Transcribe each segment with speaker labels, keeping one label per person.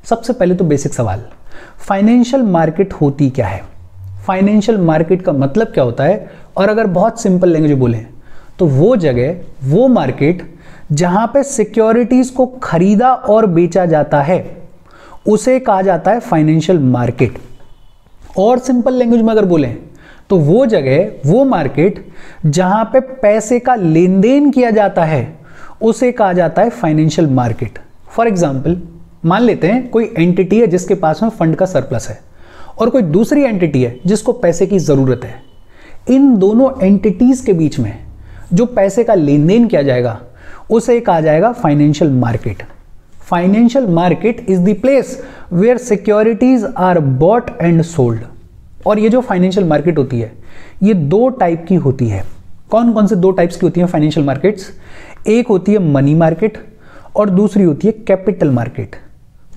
Speaker 1: सबसे पहले तो बेसिक सवाल, फाइनेंशियल मार्केट होती क्या है? फाइनेंशियल मार्केट का मतलब क्या होता है? और अगर बहुत सिंपल लैंग्वेज बोलें तो वो जगह, वो मार्केट जहां पे सिक्योरिटीज को खरीदा और बेचा जाता है उसे कहा जाता है फाइनेंशियल मार्केट। और सिंपल लैंग्वेज में अगर बोलें तो वो जगह, वो मार्केट जहां पे पैसे का लेन देन किया जाता है उसे कहा जाता है फाइनेंशियल मार्केट। फॉर एग्जाम्पल, मान लेते हैं कोई एंटिटी है जिसके पास में फंड का सरप्लस है और कोई दूसरी एंटिटी है जिसको पैसे की जरूरत है। इन दोनों एंटिटीज के बीच में जो पैसे का लेन देन किया जाएगा उसे कहा जाएगा financial market. Financial market is the place where securities are bought and sold. और ये जो फाइनेंशियल मार्केट होती है ये दो टाइप की होती है। कौन कौन से दो टाइप्स की होती है फाइनेंशियल मार्केट्स? एक होती है मनी मार्केट और दूसरी होती है कैपिटल मार्केट।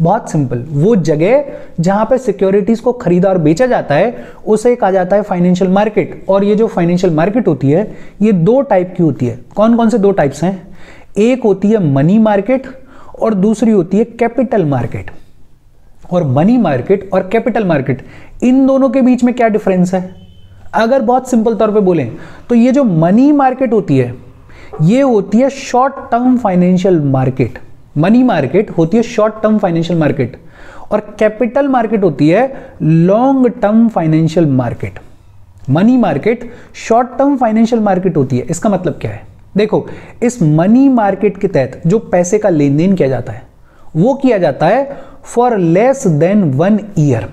Speaker 1: बहुत सिंपल, वो जगह जहां पे सिक्योरिटीज को खरीदा और बेचा जाता है उसे कहा जाता है फाइनेंशियल मार्केट। और ये जो फाइनेंशियल मार्केट होती है ये दो टाइप की होती है। कौन कौन से दो टाइप्स हैं? एक होती है मनी मार्केट और दूसरी होती है कैपिटल मार्केट। और मनी मार्केट और कैपिटल मार्केट, इन दोनों के बीच में क्या डिफरेंस है? अगर बहुत सिंपल तौर पे बोलें तो ये जो मनी मार्केट होती है ये होती है short term financial market. Money market होती है शॉर्ट टर्म फाइनेंशियल मार्केट और कैपिटल मार्केट होती है long term financial market. Money market short term financial market होती है। इसका मतलब क्या है? देखो, इस मनी मार्केट के तहत जो पैसे का लेन देन किया जाता है वो किया जाता है फॉर लेस देन 1 ईयर।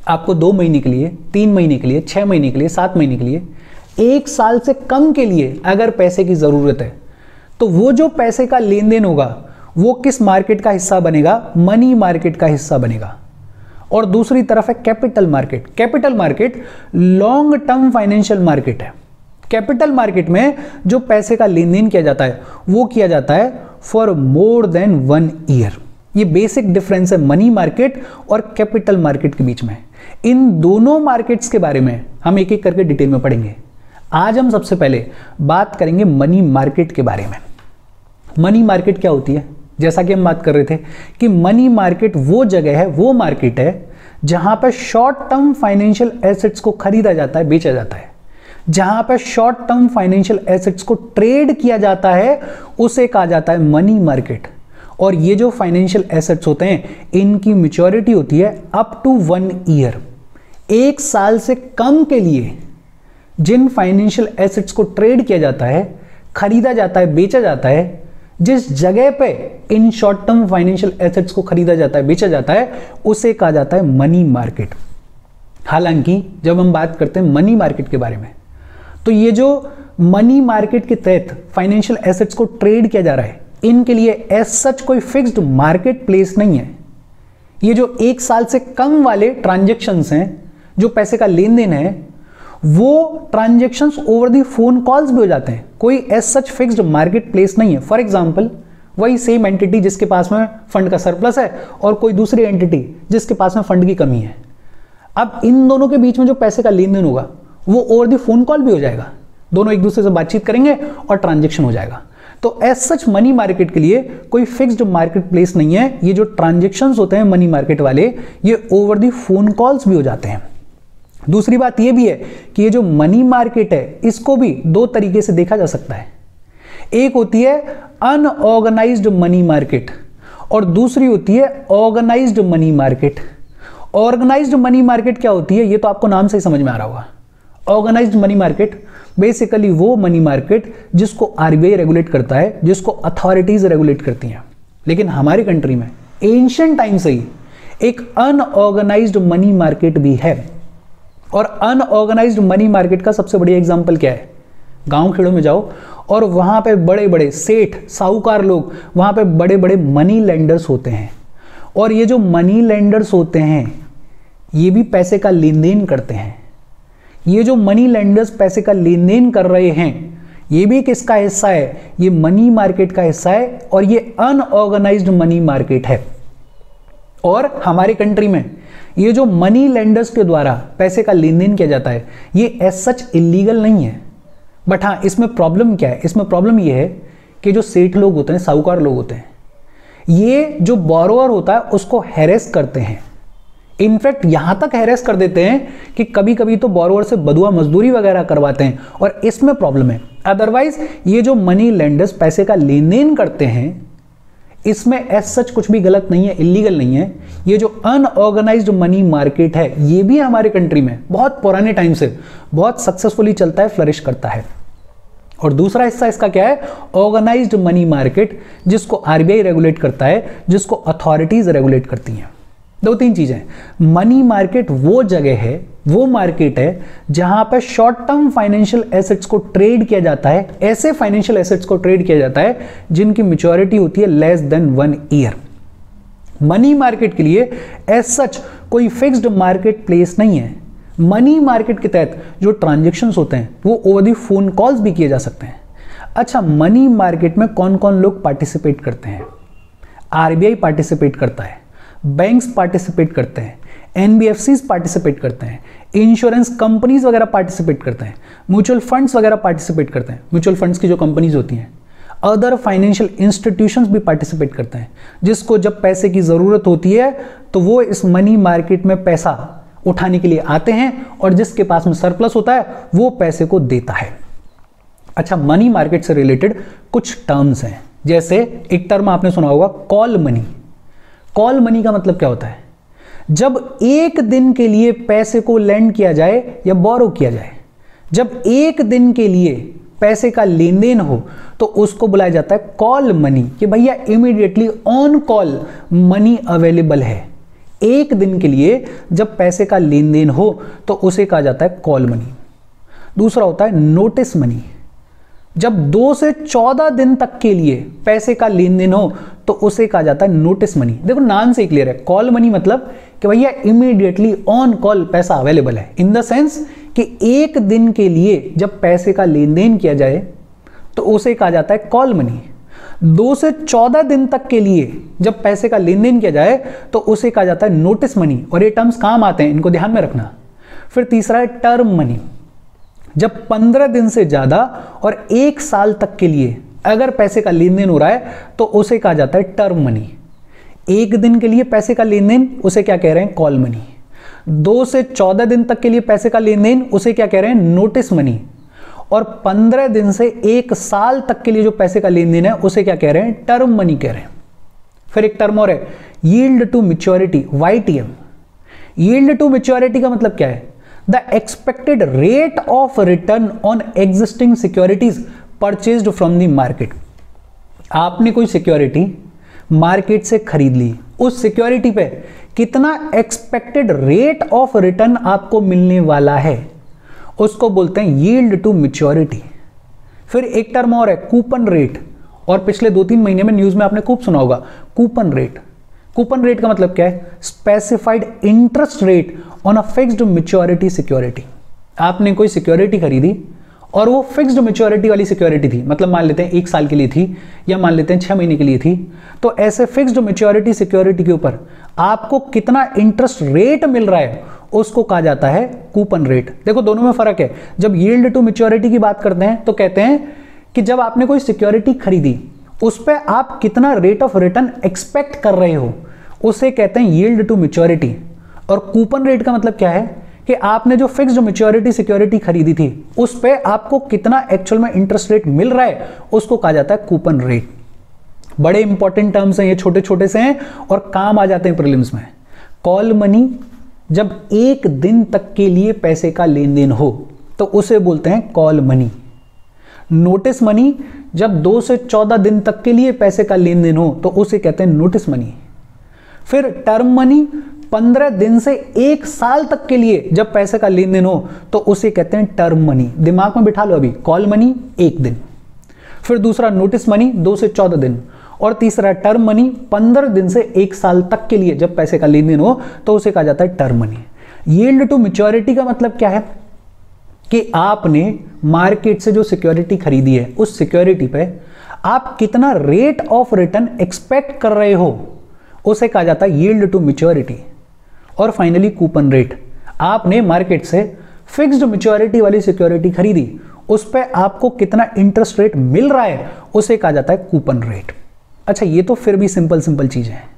Speaker 1: आपको 2 महीने के लिए, 3 महीने के लिए, 6 महीने के लिए, 7 महीने के लिए, 1 साल से कम के लिए अगर पैसे की जरूरत है तो वो जो पैसे का लेन देन होगा वो किस मार्केट का हिस्सा बनेगा? मनी मार्केट का हिस्सा बनेगा। और दूसरी तरफ है capital market. Capital market long term financial market है। कैपिटल मार्केट में जो पैसे का लेन देन किया जाता है वो किया जाता है फॉर मोर देन 1 ईयर। ये बेसिक डिफरेंस है मनी मार्केट और कैपिटल मार्केट के बीच में। इन दोनों मार्केट्स के बारे में हम एक एक करके डिटेल में पढ़ेंगे। आज हम सबसे पहले बात करेंगे मनी मार्केट के बारे में। मनी मार्केट क्या होती है? जैसा कि हम बात कर रहे थे कि मनी मार्केट वो जगह है, वो मार्केट है जहां पर शॉर्ट टर्म फाइनेंशियल एसेट्स को खरीदा जाता है, बेचा जाता है। जहां पर शॉर्ट टर्म फाइनेंशियल एसेट्स को ट्रेड किया जाता है उसे कहा जाता है मनी मार्केट। और ये जो फाइनेंशियल एसेट्स होते हैं इनकी मैच्योरिटी होती है अप टू 1 ईयर। 1 साल से कम के लिए जिन फाइनेंशियल एसेट्स को ट्रेड किया जाता है, खरीदा जाता है, बेचा जाता है, जिस जगह पे in short term financial assets को खरीदा जाता है, बेचा जाता है, उसे कहा जाता है मनी मार्केट। हालांकि जब हम बात करते हैं मनी मार्केट के बारे में तो ये जो मनी मार्केट के तहत फाइनेंशियल एसेट्स को ट्रेड किया जा रहा है इनके लिए एज सच कोई फिक्स्ड मार्केट प्लेस नहीं है। ये जो 1 साल से कम वाले ट्रांजैक्शंस हैं, जो पैसे का लेन देन है, वो transactions over the phone calls भी हो जाते हैं। कोई as such fixed market place नहीं है। फॉर एग्जांपल, वही सेम एंटिटी जिसके पास में फंड का सरप्लस है और कोई दूसरी एंटिटी जिसके पास में फंड की कमी है, अब इन दोनों के बीच में जो पैसे का लेन देन होगा वो ओवर दी फोन कॉल भी हो जाएगा। दोनों एक दूसरे से बातचीत करेंगे और ट्रांजैक्शन हो जाएगा। तो एज सच मनी मार्केट के लिए कोई फिक्स्ड मार्केट प्लेस नहीं है। ये जो ट्रांजैक्शंस होते हैं मनी मार्केट वाले, ये ओवर दी फोन कॉल्स भी हो जाते हैं। दूसरी बात ये भी है कि ये जो मनी मार्केट है इसको भी 2 तरीके से देखा जा सकता है। एक होती है अनऑर्गेनाइज्ड मनी मार्केट और दूसरी होती है organised money market. Organised money market क्या होती है ये तो आपको नाम से ही समझ में आ रहा होगा। ऑर्गेनाइज्ड मनी मार्केट बेसिकली वो मनी मार्केट जिसको आरबीआई रेगुलेट करता है, जिसको अथॉरिटीज रेगुलेट करती हैं। लेकिन हमारी कंट्री में एंशिएंट टाइम से ही एक अनऑर्गेनाइज्ड मनी मार्केट भी है। और अनऑर्गेनाइज्ड मनी मार्केट का सबसे बढ़िया एग्जांपल क्या है? गांव खेड़ों में जाओ और वहां पे बड़े बड़े सेठ, साहूकार लोग, वहां पे बड़े बड़े मनी लेंडर्स होते हैं। और ये जो मनी लेंडर्स होते हैं ये भी पैसे का लेन देन करते हैं। ये जो मनी लेंडर्स पैसे का लेन देन कर रहे हैं ये भी किसका हिस्सा है? ये मनी मार्केट का हिस्सा है और ये अनऑर्गेनाइज्ड मनी मार्केट है। और हमारे कंट्री में ये जो मनी लेंडर्स के द्वारा पैसे का लेन देन किया जाता है ये एज सच इलीगल नहीं है। बट हाँ, इसमें प्रॉब्लम क्या है? इसमें प्रॉब्लम ये है कि जो सेठ लोग होते हैं, साहूकार लोग होते हैं, ये जो बोरोअर होता है उसको हैरेस करते हैं। इनफैक्ट यहां तक हैरेस कर देते हैं कि कभी कभी तो बोरोअर से बदुआ मजदूरी वगैरह करवाते हैं, और इसमें प्रॉब्लम है। अदरवाइज ये जो मनी लेंडर्स पैसे का लेन देन करते हैं, इसमें एज सच कुछ भी गलत नहीं है, इलीगल नहीं है। ये जो अनऑर्गेनाइज्ड मनी मार्केट है, ये भी हमारे कंट्री में बहुत पुराने टाइम से बहुत सक्सेसफुली चलता है, फ्लरिश करता है। और दूसरा हिस्सा इसका क्या है? ऑर्गेनाइज्ड मनी मार्केट, जिसको आरबीआई रेगुलेट करता है, जिसको अथॉरिटीज रेगुलेट करती हैं। दो तीन चीजें। मनी मार्केट वो जगह है, वो मार्केट है जहां पर शॉर्ट टर्म फाइनेंशियल एसेट्स को ट्रेड किया जाता है। ऐसे फाइनेंशियल एसेट्स को ट्रेड किया जाता है जिनकी मैच्योरिटी होती है less than 1 year. Money market के लिए एज सच कोई फिक्स्ड मार्केट प्लेस नहीं है। मनी मार्केट के तहत जो ट्रांजेक्शन्स होते हैं वो ओवर दी फोन कॉल्स भी किए जा सकते हैं। अच्छा, मनी मार्केट में कौन कौन लोग पार्टिसिपेट करते हैं? आरबीआई पार्टिसिपेट करता है, बैंक्स पार्टिसिपेट करते हैं, एनबीएफसीज पार्टिसिपेट करते हैं, इंश्योरेंस कंपनीज वगैरह पार्टिसिपेट करते हैं, म्यूचुअल फंड्स वगैरह पार्टिसिपेट करते हैं। म्यूचुअल फंड्स की जो कंपनीज होती हैं, अदर फाइनेंशियल इंस्टीट्यूशंस भी पार्टिसिपेट करते हैं, जिसको जब पैसे की जरूरत होती है तो वो इस मनी मार्केट में पैसा उठाने के लिए आते हैं, और जिसके पास में सरप्लस होता है वो पैसे को देता है। अच्छा, मनी मार्केट से रिलेटेड कुछ टर्म्स हैं, जैसे एक टर्म आपने सुना होगा कॉल मनी। कॉल मनी का मतलब क्या होता है? जब एक दिन के लिए पैसे को लेंड किया जाए या बोरो किया जाए, जब एक दिन के लिए पैसे का लेन देन हो तो उसको बुलाया जाता है कॉल मनी, कि भैया immediately on call money available है। एक दिन के लिए जब पैसे का लेन देन हो तो उसे कहा जाता है कॉल मनी। दूसरा होता है नोटिस मनी। जब 2 से 14 दिन तक के लिए पैसे का लेन देन हो तो उसे कहा जाता है नोटिस मनी। देखो नाम से ही क्लियर है, कॉल मनी मतलब कि भैया इमीडिएटली ऑन कॉल पैसा अवेलेबल है, इन द सेंस कि एक दिन के लिए जब पैसे का लेन देन किया जाए तो उसे कहा जाता है कॉल मनी। 2 से 14 दिन तक के लिए जब पैसे का लेन देन किया जाए तो उसे कहा जाता है नोटिस मनी। और ये टर्म्स काम आते हैं, इनको ध्यान में रखना। फिर तीसरा है टर्म मनी। जब 15 दिन से ज्यादा और 1 साल तक के लिए अगर पैसे का लेन देन हो रहा है तो उसे कहा जाता है टर्म मनी। एक दिन के लिए पैसे का लेन देन, उसे क्या कह रहे हैं? Call money. 2 से 14 दिन तक के लिए पैसे का लेन देन, उसे क्या कह रहे हैं? Notice money. और 15 दिन से 1 साल तक के लिए जो पैसे का लेन देन है उसे क्या कह रहे हैं? टर्म मनी कह रहे हैं। फिर एक टर्म और है yield to maturity, YTM। Yield to maturity का मतलब क्या है? The expected rate of return on existing securities purchased from the market. आपने कोई सिक्योरिटी मार्केट से खरीद ली, उस सिक्योरिटी पे कितना एक्सपेक्टेड रेट ऑफ रिटर्न आपको मिलने वाला है, उसको बोलते हैं यील्ड टू मैच्योरिटी। फिर एक टर्म और है कूपन रेट, और पिछले 2-3 महीने में न्यूज में आपने खूब सुना होगा कूपन रेट। कूपन रेट का मतलब क्या है? Specified interest rate on a fixed maturity security. आपने कोई सिक्योरिटी खरीदी और वो फिक्स्ड मैच्योरिटी वाली सिक्योरिटी थी, मतलब मान लेते हैं 1 साल के लिए थी या मान लेते हैं 6 महीने के लिए थी, तो ऐसे फिक्स्ड मैच्योरिटी सिक्योरिटी के ऊपर आपको कितना इंटरेस्ट रेट मिल रहा है उसको कहा जाता है कूपन रेट। देखो दोनों में फर्क है। जब यील्ड टू मैच्योरिटी की बात करते हैं तो कहते हैं कि जब आपने कोई सिक्योरिटी खरीदी उस पर आप कितना रेट ऑफ रिटर्न एक्सपेक्ट कर रहे हो, उसे कहते हैं यील्ड टू मैच्योरिटी। और कूपन रेट का मतलब क्या है कि आपने जो फिक्स्ड मैच्योरिटी सिक्योरिटी खरीदी थी उस पे आपको कितना एक्चुअल में इंटरेस्ट रेट मिल रहा है, उसको कहा जाता है कूपन रेट। बड़े इंपॉर्टेंट टर्म्स हैं ये, छोटे छोटे से हैं और काम आ जाते हैं प्रीलिम्स में। कॉल मनी, जब 1 दिन तक के लिए पैसे का लेन देन हो तो उसे बोलते हैं कॉल मनी। नोटिस मनी, जब 2 से 14 दिन तक के लिए पैसे का लेन देन हो तो उसे कहते हैं नोटिस मनी। फिर टर्म मनी, 15 दिन से 1 साल तक के लिए जब पैसे का लेन देन हो तो उसे कहते हैं टर्म मनी। दिमाग में बिठा लो अभी, कॉल मनी 1 दिन, फिर दूसरा नोटिस मनी 2 से 14 दिन, और तीसरा टर्म मनी 15 दिन से 1 साल तक के लिए जब पैसे का लेन देन हो तो उसे कहा जाता है term money. Yield to maturity का मतलब क्या है कि आपने मार्केट से जो सिक्योरिटी खरीदी है उस सिक्योरिटी पे आप कितना रेट ऑफ रिटर्न एक्सपेक्ट कर रहे हो, उसे कहा जाता है यील्ड टू मैच्योरिटी। और फाइनली कूपन रेट, आपने मार्केट से फिक्स्ड मैच्योरिटी वाली सिक्योरिटी खरीदी, उस पे आपको कितना इंटरेस्ट रेट मिल रहा है उसे कहा जाता है कूपन रेट। अच्छा, ये तो फिर भी सिंपल सिंपल चीजें हैं।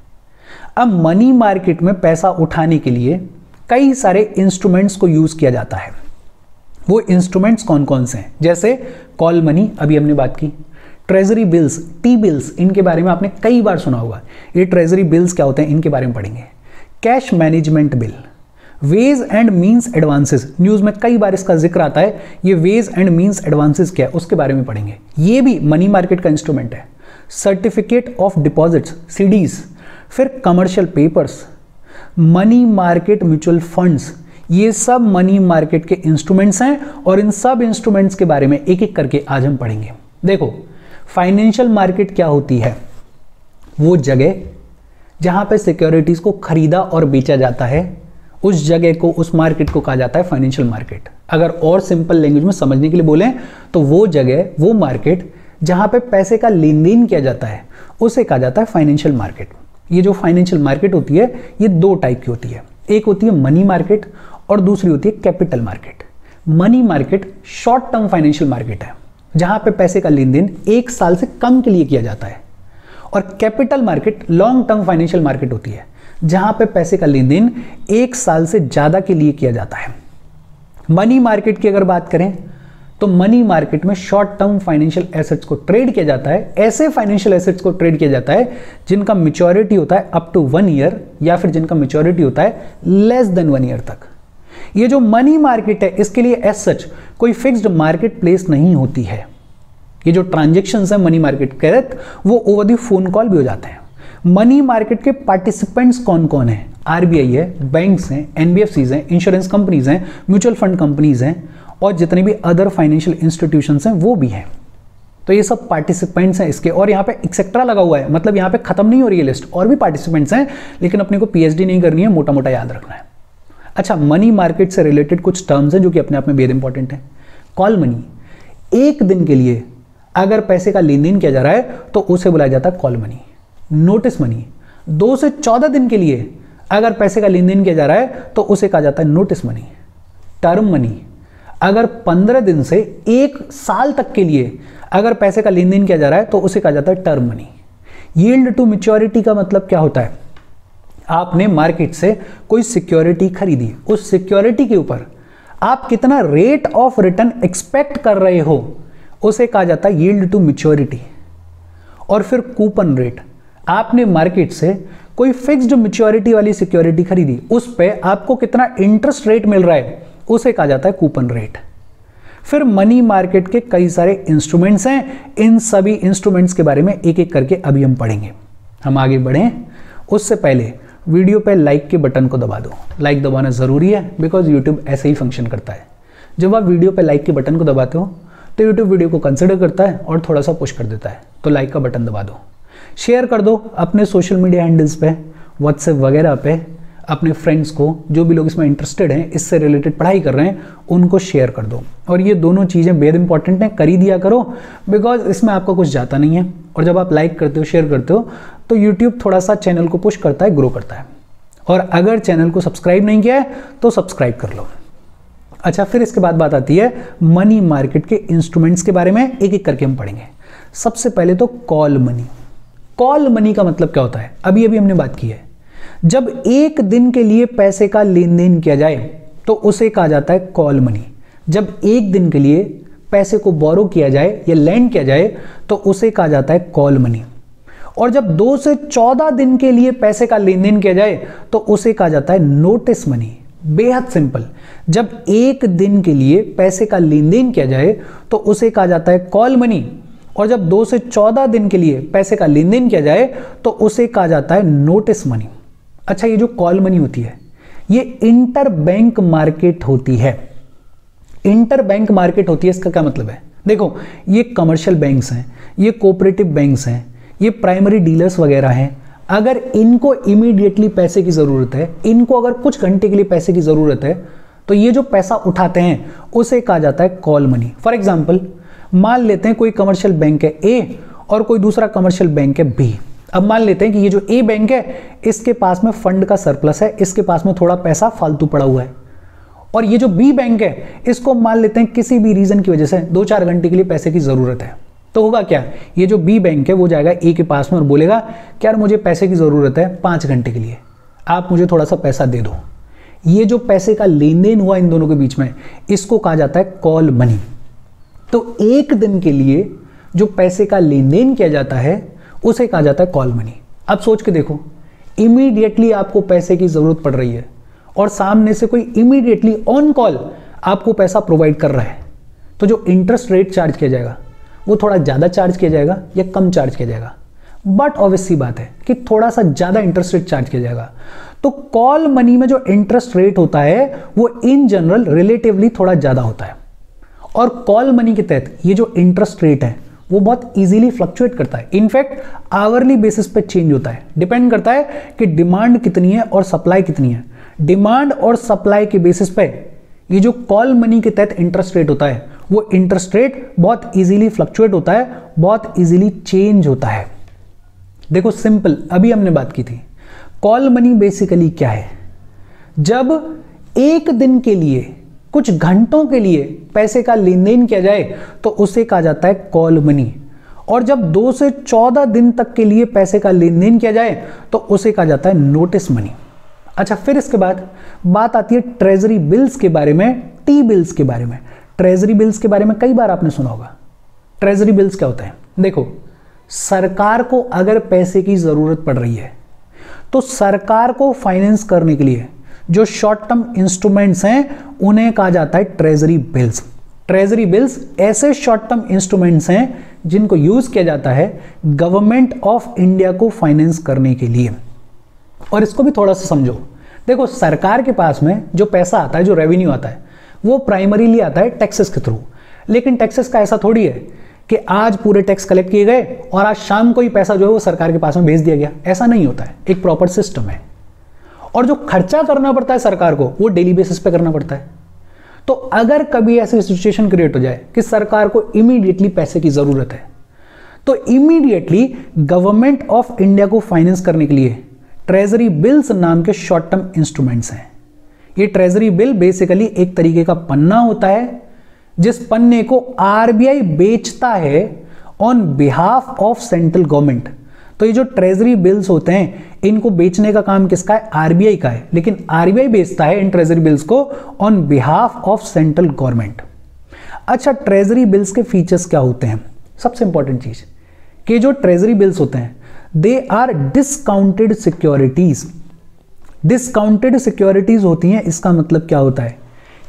Speaker 1: अब मनी मार्केट में पैसा उठाने के लिए कई सारे इंस्ट्रूमेंट्स को यूज किया जाता है। वो इंस्ट्रूमेंट्स कौन कौन से हैं? जैसे कॉल मनी, अभी हमने बात की, ट्रेजरी बिल्स, टी बिल्स, इनके बारे में आपने कई बार सुना होगा। ये ट्रेजरी बिल्स क्या होते हैं, इनके बारे में पढ़ेंगे। Cash management bill, ways and means advances, news में कई बार इसका जिक्र आता है। ये वेज एंड मीन्स एडवांसेस क्या है, उसके बारे में पढ़ेंगे। ये भी मनी मार्केट का इंस्ट्रूमेंट है। सर्टिफिकेट ऑफ डिपॉजिट्स, सीडीज, फिर commercial papers, money market mutual funds, ये सब मनी मार्केट के इंस्ट्रूमेंट्स हैं और इन सब इंस्ट्रूमेंट्स के बारे में एक एक करके आज हम पढ़ेंगे। देखो, फाइनेंशियल मार्केट क्या होती है? वो जगह जहां पे सिक्योरिटीज को खरीदा और बेचा जाता है, उस जगह को, उस मार्केट को कहा जाता है फाइनेंशियल मार्केट। अगर और सिंपल लैंग्वेज में समझने के लिए बोलें तो वो जगह, वो मार्केट जहां पे पैसे का लेन देन किया जाता है, उसे कहा जाता है फाइनेंशियल मार्केट। ये जो फाइनेंशियल मार्केट होती है, ये दो टाइप की होती है। एक होती है मनी मार्केट और दूसरी होती है capital market. Money market short term financial market है, जहां पे पैसे का लेन देन 1 साल से कम के लिए किया जाता है। और capital market long term financial market होती है, जहां पे पैसे का लेन देन 1 साल से ज्यादा के लिए किया जाता है। मनी मार्केट की अगर बात करें तो मनी मार्केट में शॉर्ट टर्म फाइनेंशियल एसेट्स को ट्रेड किया जाता है। ऐसे फाइनेंशियल एसेट्स को ट्रेड किया जाता है जिनका मैच्योरिटी होता है अप टू 1 ईयर, या फिर जिनका मैच्योरिटी होता है लेस देन 1 ईयर तक। ये जो मनी मार्केट है, इसके लिए एज सच कोई फिक्स्ड मार्केट प्लेस नहीं होती है। ये जो ट्रांजेक्शन्स है मनी मार्केट के तहत, वो ओवर द फोन कॉल भी हो जाते हैं। मनी मार्केट के पार्टिसिपेंट्स कौन कौन है? आरबीआई है, बैंक्स हैं, एनबीएफसीज हैं, इंश्योरेंस कंपनीज हैं, म्यूचुअल फंड कंपनीज हैं, और जितने भी अदर फाइनेंशियल इंस्टीट्यूशंस हैं वो भी हैं। तो ये सब पार्टिसिपेंट्स हैं इसके, और यहाँ पे एक्सेट्रा लगा हुआ है, मतलब यहाँ पे खत्म नहीं हो रही है लिस्ट, और भी पार्टिसिपेंट्स हैं, लेकिन अपने को पीएचडी नहीं करनी है, मोटा मोटा याद रखना है। अच्छा, मनी मार्केट से रिलेटेड कुछ टर्म्स हैं जो कि अपने आप में बेहद इंपॉर्टेंट है। कॉल मनी, 1 दिन के लिए अगर पैसे का लेन देन किया जा रहा है तो उसे बुलाया जाता है कॉल मनी। नोटिस मनी, 2 से 14 दिन के लिए अगर पैसे का लेन देन किया जा रहा है तो उसे कहा जाता है नोटिस मनी। टर्म मनी, अगर 15 दिन से 1 साल तक के लिए अगर पैसे का लेन देन किया जा रहा है तो उसे कहा जाता है term money. Yield to maturity का मतलब क्या होता है? आपने मार्केट से कोई सिक्योरिटी खरीदी, उस सिक्योरिटी के ऊपर आप कितना रेट ऑफ रिटर्न एक्सपेक्ट कर रहे हो, उसे कहा जाता है यील्ड टू मैच्योरिटी। और फिर कूपन रेट, आपने मार्केट से कोई फिक्स्ड मैच्योरिटी वाली सिक्योरिटी खरीदी, उस पे आपको कितना इंटरेस्ट रेट मिल रहा है, उसे कहा जाता है कूपन रेट। फिर मनी मार्केट के कई सारे इंस्ट्रूमेंट्स हैं, इन सभी इंस्ट्रूमेंट्स के बारे में एक एक करके अभी हम पढ़ेंगे। हम आगे बढ़ें उससे पहले वीडियो पे लाइक के बटन को दबा दो। लाइक दबाना ज़रूरी है, बिकॉज यूट्यूब ऐसे ही फंक्शन करता है। जब आप वीडियो पे लाइक के बटन को दबाते हो तो यूट्यूब वीडियो को कंसिडर करता है और थोड़ा सा पुश कर देता है। तो लाइक का बटन दबा दो, शेयर कर दो अपने सोशल मीडिया हैंडल्स पे, व्हाट्सएप वगैरह पे, अपने फ्रेंड्स को, जो भी लोग इसमें इंटरेस्टेड हैं, इससे रिलेटेड पढ़ाई कर रहे हैं, उनको शेयर कर दो। और ये दोनों चीज़ें बेहद इंपॉर्टेंट हैं, कर ही दिया करो, बिकॉज इसमें आपका कुछ जाता नहीं है। और जब आप लाइक करते हो, शेयर करते हो, तो यूट्यूब थोड़ा सा चैनल को पुश करता है, ग्रो करता है। और अगर चैनल को सब्सक्राइब नहीं किया है तो सब्सक्राइब कर लो। अच्छा, फिर इसके बाद बात आती है मनी मार्केट के इंस्ट्रूमेंट्स के बारे में, एक एक करके हम पढ़ेंगे। सबसे पहले तो कॉल मनी। कॉल मनी का मतलब क्या होता है? अभी अभी हमने बात की है। जब 1 दिन के लिए पैसे का लेन देन किया जाए तो उसे कहा जाता है कॉल मनी। जब 1 दिन के लिए पैसे को बोरो किया जाए या लैंड किया जाए तो उसे कहा जाता है कॉल मनी। और जब 2 से 14 दिन के लिए पैसे का लेन देन किया जाए तो उसे कहा जाता है नोटिस मनी। बेहद सिंपल, जब 1 दिन के लिए पैसे का लेन देन किया जाए तो उसे कहा जाता है कॉल मनी, और जब 2 से 14 दिन के लिए पैसे का लेन देन किया जाए तो उसे कहा जाता है नोटिस मनी। अच्छा, ये जो कॉल मनी होती है ये इंटर बैंक मार्केट होती है। इंटर बैंक मार्केट होती है, इसका क्या मतलब है? देखो, ये कमर्शियल बैंक्स हैं, ये कोऑपरेटिव बैंक्स हैं, ये प्राइमरी डीलर्स वगैरह हैं। अगर इनको इमीडिएटली पैसे की ज़रूरत है, इनको अगर कुछ घंटे के लिए पैसे की ज़रूरत है, तो ये जो पैसा उठाते हैं उसे कहा जाता है कॉल मनी। फॉर एग्जाम्पल, मान लेते हैं कोई कमर्शियल बैंक है ए और कोई दूसरा कमर्शियल बैंक है बी। अब मान लेते हैं कि ये जो ए बैंक है, इसके पास में फंड का सरप्लस है, इसके पास में थोड़ा पैसा फालतू पड़ा हुआ है। और ये जो बी बैंक है, इसको मान लेते हैं किसी भी रीजन की वजह से 2-4 घंटे के लिए पैसे की ज़रूरत है। तो होगा क्या, ये जो बी बैंक है वो जाएगा ए के पास में और बोलेगा कि यार मुझे पैसे की ज़रूरत है 5 घंटे के लिए, आप मुझे थोड़ा सा पैसा दे दो। ये जो पैसे का लेन देन हुआ इन दोनों के बीच में, इसको कहा जाता है कॉल मनी। तो एक दिन के लिए जो पैसे का लेन देन किया जाता है उसे कहा जाता है कॉल मनी। अब सोच के देखो, इमीडिएटली आपको पैसे की ज़रूरत पड़ रही है और सामने से कोई इमीडिएटली ऑन कॉल आपको पैसा प्रोवाइड कर रहा है, तो जो इंटरेस्ट रेट चार्ज किया जाएगा वो थोड़ा ज़्यादा चार्ज किया जाएगा या कम चार्ज किया जाएगा। बट ऑब्वियस सी बात है कि थोड़ा सा ज़्यादा इंटरेस्ट रेट चार्ज किया जाएगा। तो कॉल मनी में जो इंटरेस्ट रेट होता है वो इन जनरल रिलेटिवली थोड़ा ज़्यादा होता है। और कॉल मनी के तहत ये जो इंटरेस्ट रेट है वो बहुत इजीली फ्लक्चुएट करता है। इनफैक्ट आवरली बेसिस पे चेंज होता है, डिपेंड करता है कि डिमांड कितनी है और सप्लाई कितनी है। डिमांड और सप्लाई के बेसिस पे ये जो कॉल मनी के तहत इंटरेस्ट रेट होता है वो इंटरेस्ट रेट बहुत इजीली फ्लक्चुएट होता है, बहुत इजीली चेंज होता है। देखो सिंपल, अभी हमने बात की थी कॉल मनी बेसिकली क्या है। जब एक दिन के लिए, कुछ घंटों के लिए पैसे का लेन देन किया जाए तो उसे कहा जाता है कॉल मनी। और जब 2 से 14 दिन तक के लिए पैसे का लेन देन किया जाए तो उसे कहा जाता है नोटिस मनी। अच्छा, फिर इसके बाद बात आती है ट्रेजरी बिल्स के बारे में, टी बिल्स के बारे में। ट्रेजरी बिल्स के बारे में कई बार आपने सुना होगा। ट्रेजरी बिल्स क्या होता है? देखो, सरकार को अगर पैसे की जरूरत पड़ रही है तो सरकार को फाइनेंस करने के लिए जो शॉर्ट टर्म इंस्ट्रूमेंट्स हैं उन्हें कहा जाता है ट्रेजरी बिल्स। ट्रेजरी बिल्स ऐसे शॉर्ट टर्म इंस्ट्रूमेंट्स हैं जिनको यूज किया जाता है गवर्नमेंट ऑफ इंडिया को फाइनेंस करने के लिए। और इसको भी थोड़ा सा समझो। देखो, सरकार के पास में जो पैसा आता है, जो रेवेन्यू आता है, वो प्राइमरीली आता है टैक्सेस के थ्रू। लेकिन टैक्सेस का ऐसा थोड़ी है कि आज पूरे टैक्स कलेक्ट किए गए और आज शाम को ही पैसा जो है वो सरकार के पास में भेज दिया गया। ऐसा नहीं होता है, एक प्रॉपर सिस्टम है। और जो खर्चा करना पड़ता है सरकार को वो डेली बेसिस पे करना पड़ता है। तो अगर कभी ऐसी सिचुएशन क्रिएट हो जाए कि सरकार को इमीडिएटली पैसे की जरूरत है तो इमीडिएटली गवर्नमेंट ऑफ इंडिया को फाइनेंस करने के लिए ट्रेजरी बिल्स नाम के शॉर्ट टर्म इंस्ट्रूमेंट्स हैं। ये ट्रेजरी बिल बेसिकली एक तरीके का पन्ना होता है जिस पन्ने को आरबीआई बेचता है on behalf of central government. तो ये जो ट्रेजरी बिल्स होते हैं इनको बेचने का काम किसका है? आरबीआई का है। लेकिन आरबीआई बेचता है इन ट्रेजरी बिल्स को on behalf of central government. अच्छा, ट्रेजरी बिल्स के फीचर्स क्या होते हैं? सबसे इंपॉर्टेंट चीज कि जो ट्रेजरी बिल्स होते हैं they are discounted securities. Discounted securities होती हैं। इसका मतलब क्या होता है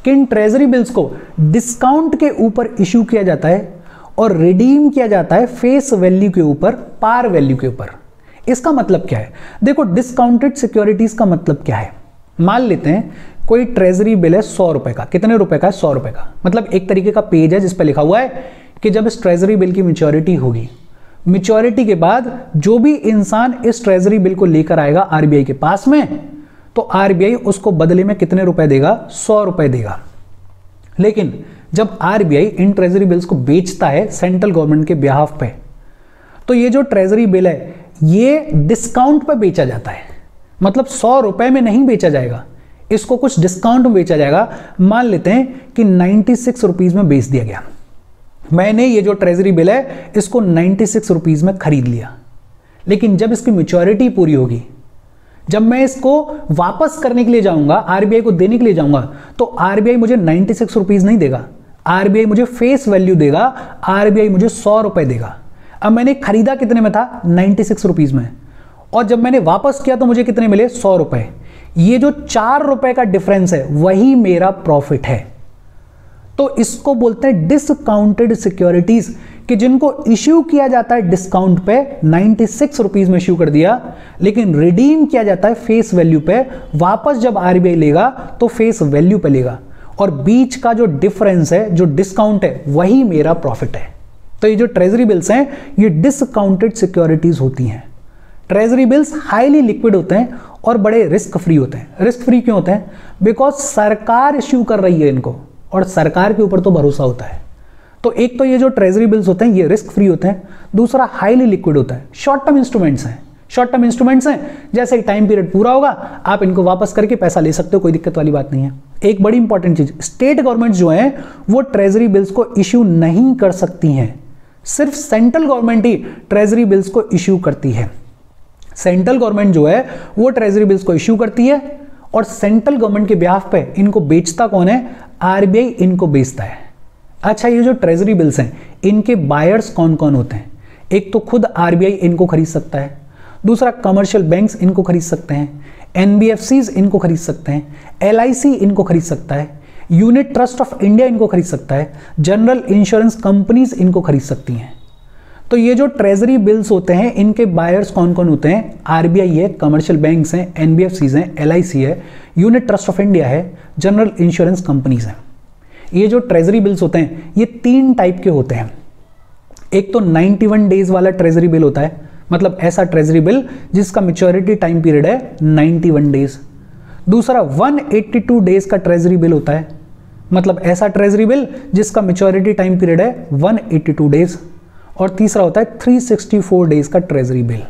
Speaker 1: कि इन ट्रेजरी बिल्स को डिस्काउंट के ऊपर इश्यू किया जाता है और रिडीम किया जाता है फेस वैल्यू के ऊपर, पार वैल्यू के ऊपर। इसका मतलब क्या है? देखो, डिस्काउंटेड सिक्योरिटीज का मतलब क्या है? मान लेते हैं कोई ट्रेजरी बिल है 100 रुपए का। कितने रुपए का है? 100 रुपए का। मतलब एक तरीके का पेज है जिस पे लिखा हुआ है कि जब इस ट्रेजरी बिल की मैच्योरिटी होगी, मैच्योरिटी के बाद जो भी इंसान इस ट्रेजरी बिल को लेकर आएगा आरबीआई के पास में, तो आरबीआई उसको बदले में कितने रुपए देगा? 100 रुपए देगा। लेकिन जब आरबीआई इन ट्रेजरी बिल्स को बेचता है सेंट्रल गवर्नमेंट के बिहाफ पे, तो ये जो ट्रेजरी बिल है ये डिस्काउंट पे बेचा जाता है। मतलब 100 रुपए में नहीं बेचा जाएगा, इसको कुछ डिस्काउंट में बेचा जाएगा। मान लेते हैं कि 96 रुपीज में बेच दिया गया। मैंने ये जो ट्रेजरी बिल है इसको 96 रुपीज में खरीद लिया। लेकिन जब इसकी मैच्योरिटी पूरी होगी, जब मैं इसको वापस करने के लिए जाऊंगा, आरबीआई को देने के लिए जाऊंगा, तो आरबीआई मुझे 96 रुपीज नहीं देगा, आरबीआई मुझे फेस वैल्यू देगा, आरबीआई मुझे 100 रुपए देगा। अब मैंने खरीदा कितने में था? 96 रुपीज में। और जब मैंने वापस किया तो मुझे कितने मिले? 100 रुपए। ये जो 4 रुपए का डिफरेंस है वही मेरा प्रॉफिट है। तो इसको बोलते हैं डिस्काउंटेड सिक्योरिटीज, कि जिनको इश्यू किया जाता है डिस्काउंट पे, 96 रुपीज में इश्यू कर दिया, लेकिन रिडीम किया जाता है फेस वैल्यू पे। वापस जब आरबीआई लेगा तो फेस वैल्यू पे लेगा, और बीच का जो डिफरेंस है, जो डिस्काउंट है, वही मेरा प्रॉफिट है। तो ये जो ट्रेजरी बिल्स हैं ये डिस्काउंटेड सिक्योरिटीज होती हैं। ट्रेजरी बिल्स हाईली लिक्विड होते हैं और बड़े रिस्क फ्री होते हैं। रिस्क फ्री क्यों होते हैं? बिकॉज सरकार इश्यू कर रही है इनको और सरकार के ऊपर तो भरोसा होता है। तो एक तो ये जो ट्रेजरी बिल्स होते हैं ये रिस्क फ्री होते हैं, दूसरा हाईली लिक्विड होता है। शॉर्ट टर्म इंस्ट्रूमेंट्स हैं। शॉर्ट टर्म इंस्ट्रूमेंट्स हैं, जैसे ही टाइम पीरियड पूरा होगा आप इनको वापस करके पैसा ले सकते हो, कोई दिक्कत वाली बात नहीं है। एक बड़ी इंपॉर्टेंट चीज, स्टेट गवर्नमेंट जो है वो ट्रेजरी बिल्स को इश्यू नहीं कर सकती हैं। सिर्फ सेंट्रल गवर्नमेंट ही ट्रेजरी बिल्स को इश्यू करती है। सेंट्रल गवर्नमेंट जो है वो ट्रेजरी बिल्स को इश्यू करती है और सेंट्रल गवर्नमेंट के बिहाफ पे इनको बेचता कौन है? आरबीआई इनको बेचता है। अच्छा, ये जो ट्रेजरी बिल्स हैं इनके बायर्स कौन कौन होते हैं? एक तो खुद आरबीआई इनको खरीद सकता है, दूसरा कमर्शियल बैंक्स इनको खरीद सकते हैं, एनबीएफसीज इनको खरीद सकते हैं, एलआईसी इनको खरीद सकता है, यूनिट ट्रस्ट ऑफ इंडिया इनको खरीद सकता है, जनरल इंश्योरेंस कंपनीज इनको खरीद सकती हैं। तो ये जो ट्रेजरी बिल्स होते हैं इनके बायर्स कौन कौन होते हैं? आरबीआई है, कमर्शियल बैंक्स हैं, एनबीएफसीज हैं, एलआईसी है, यूनिट ट्रस्ट ऑफ इंडिया है, जनरल इंश्योरेंस कंपनीज हैं। ये जो ट्रेजरी बिल्स होते हैं ये 3 टाइप के होते हैं। एक तो 91 डेज वाला ट्रेजरी बिल होता है, मतलब ऐसा ट्रेजरी बिल जिसका मैच्योरिटी टाइम पीरियड है 91 डेज। दूसरा 182 डेज का ट्रेजरी बिल होता है, मतलब ऐसा ट्रेजरी बिल जिसका मैच्योरिटी टाइम पीरियड है 182 डेज। और तीसरा होता है 364 डेज का ट्रेजरी बिल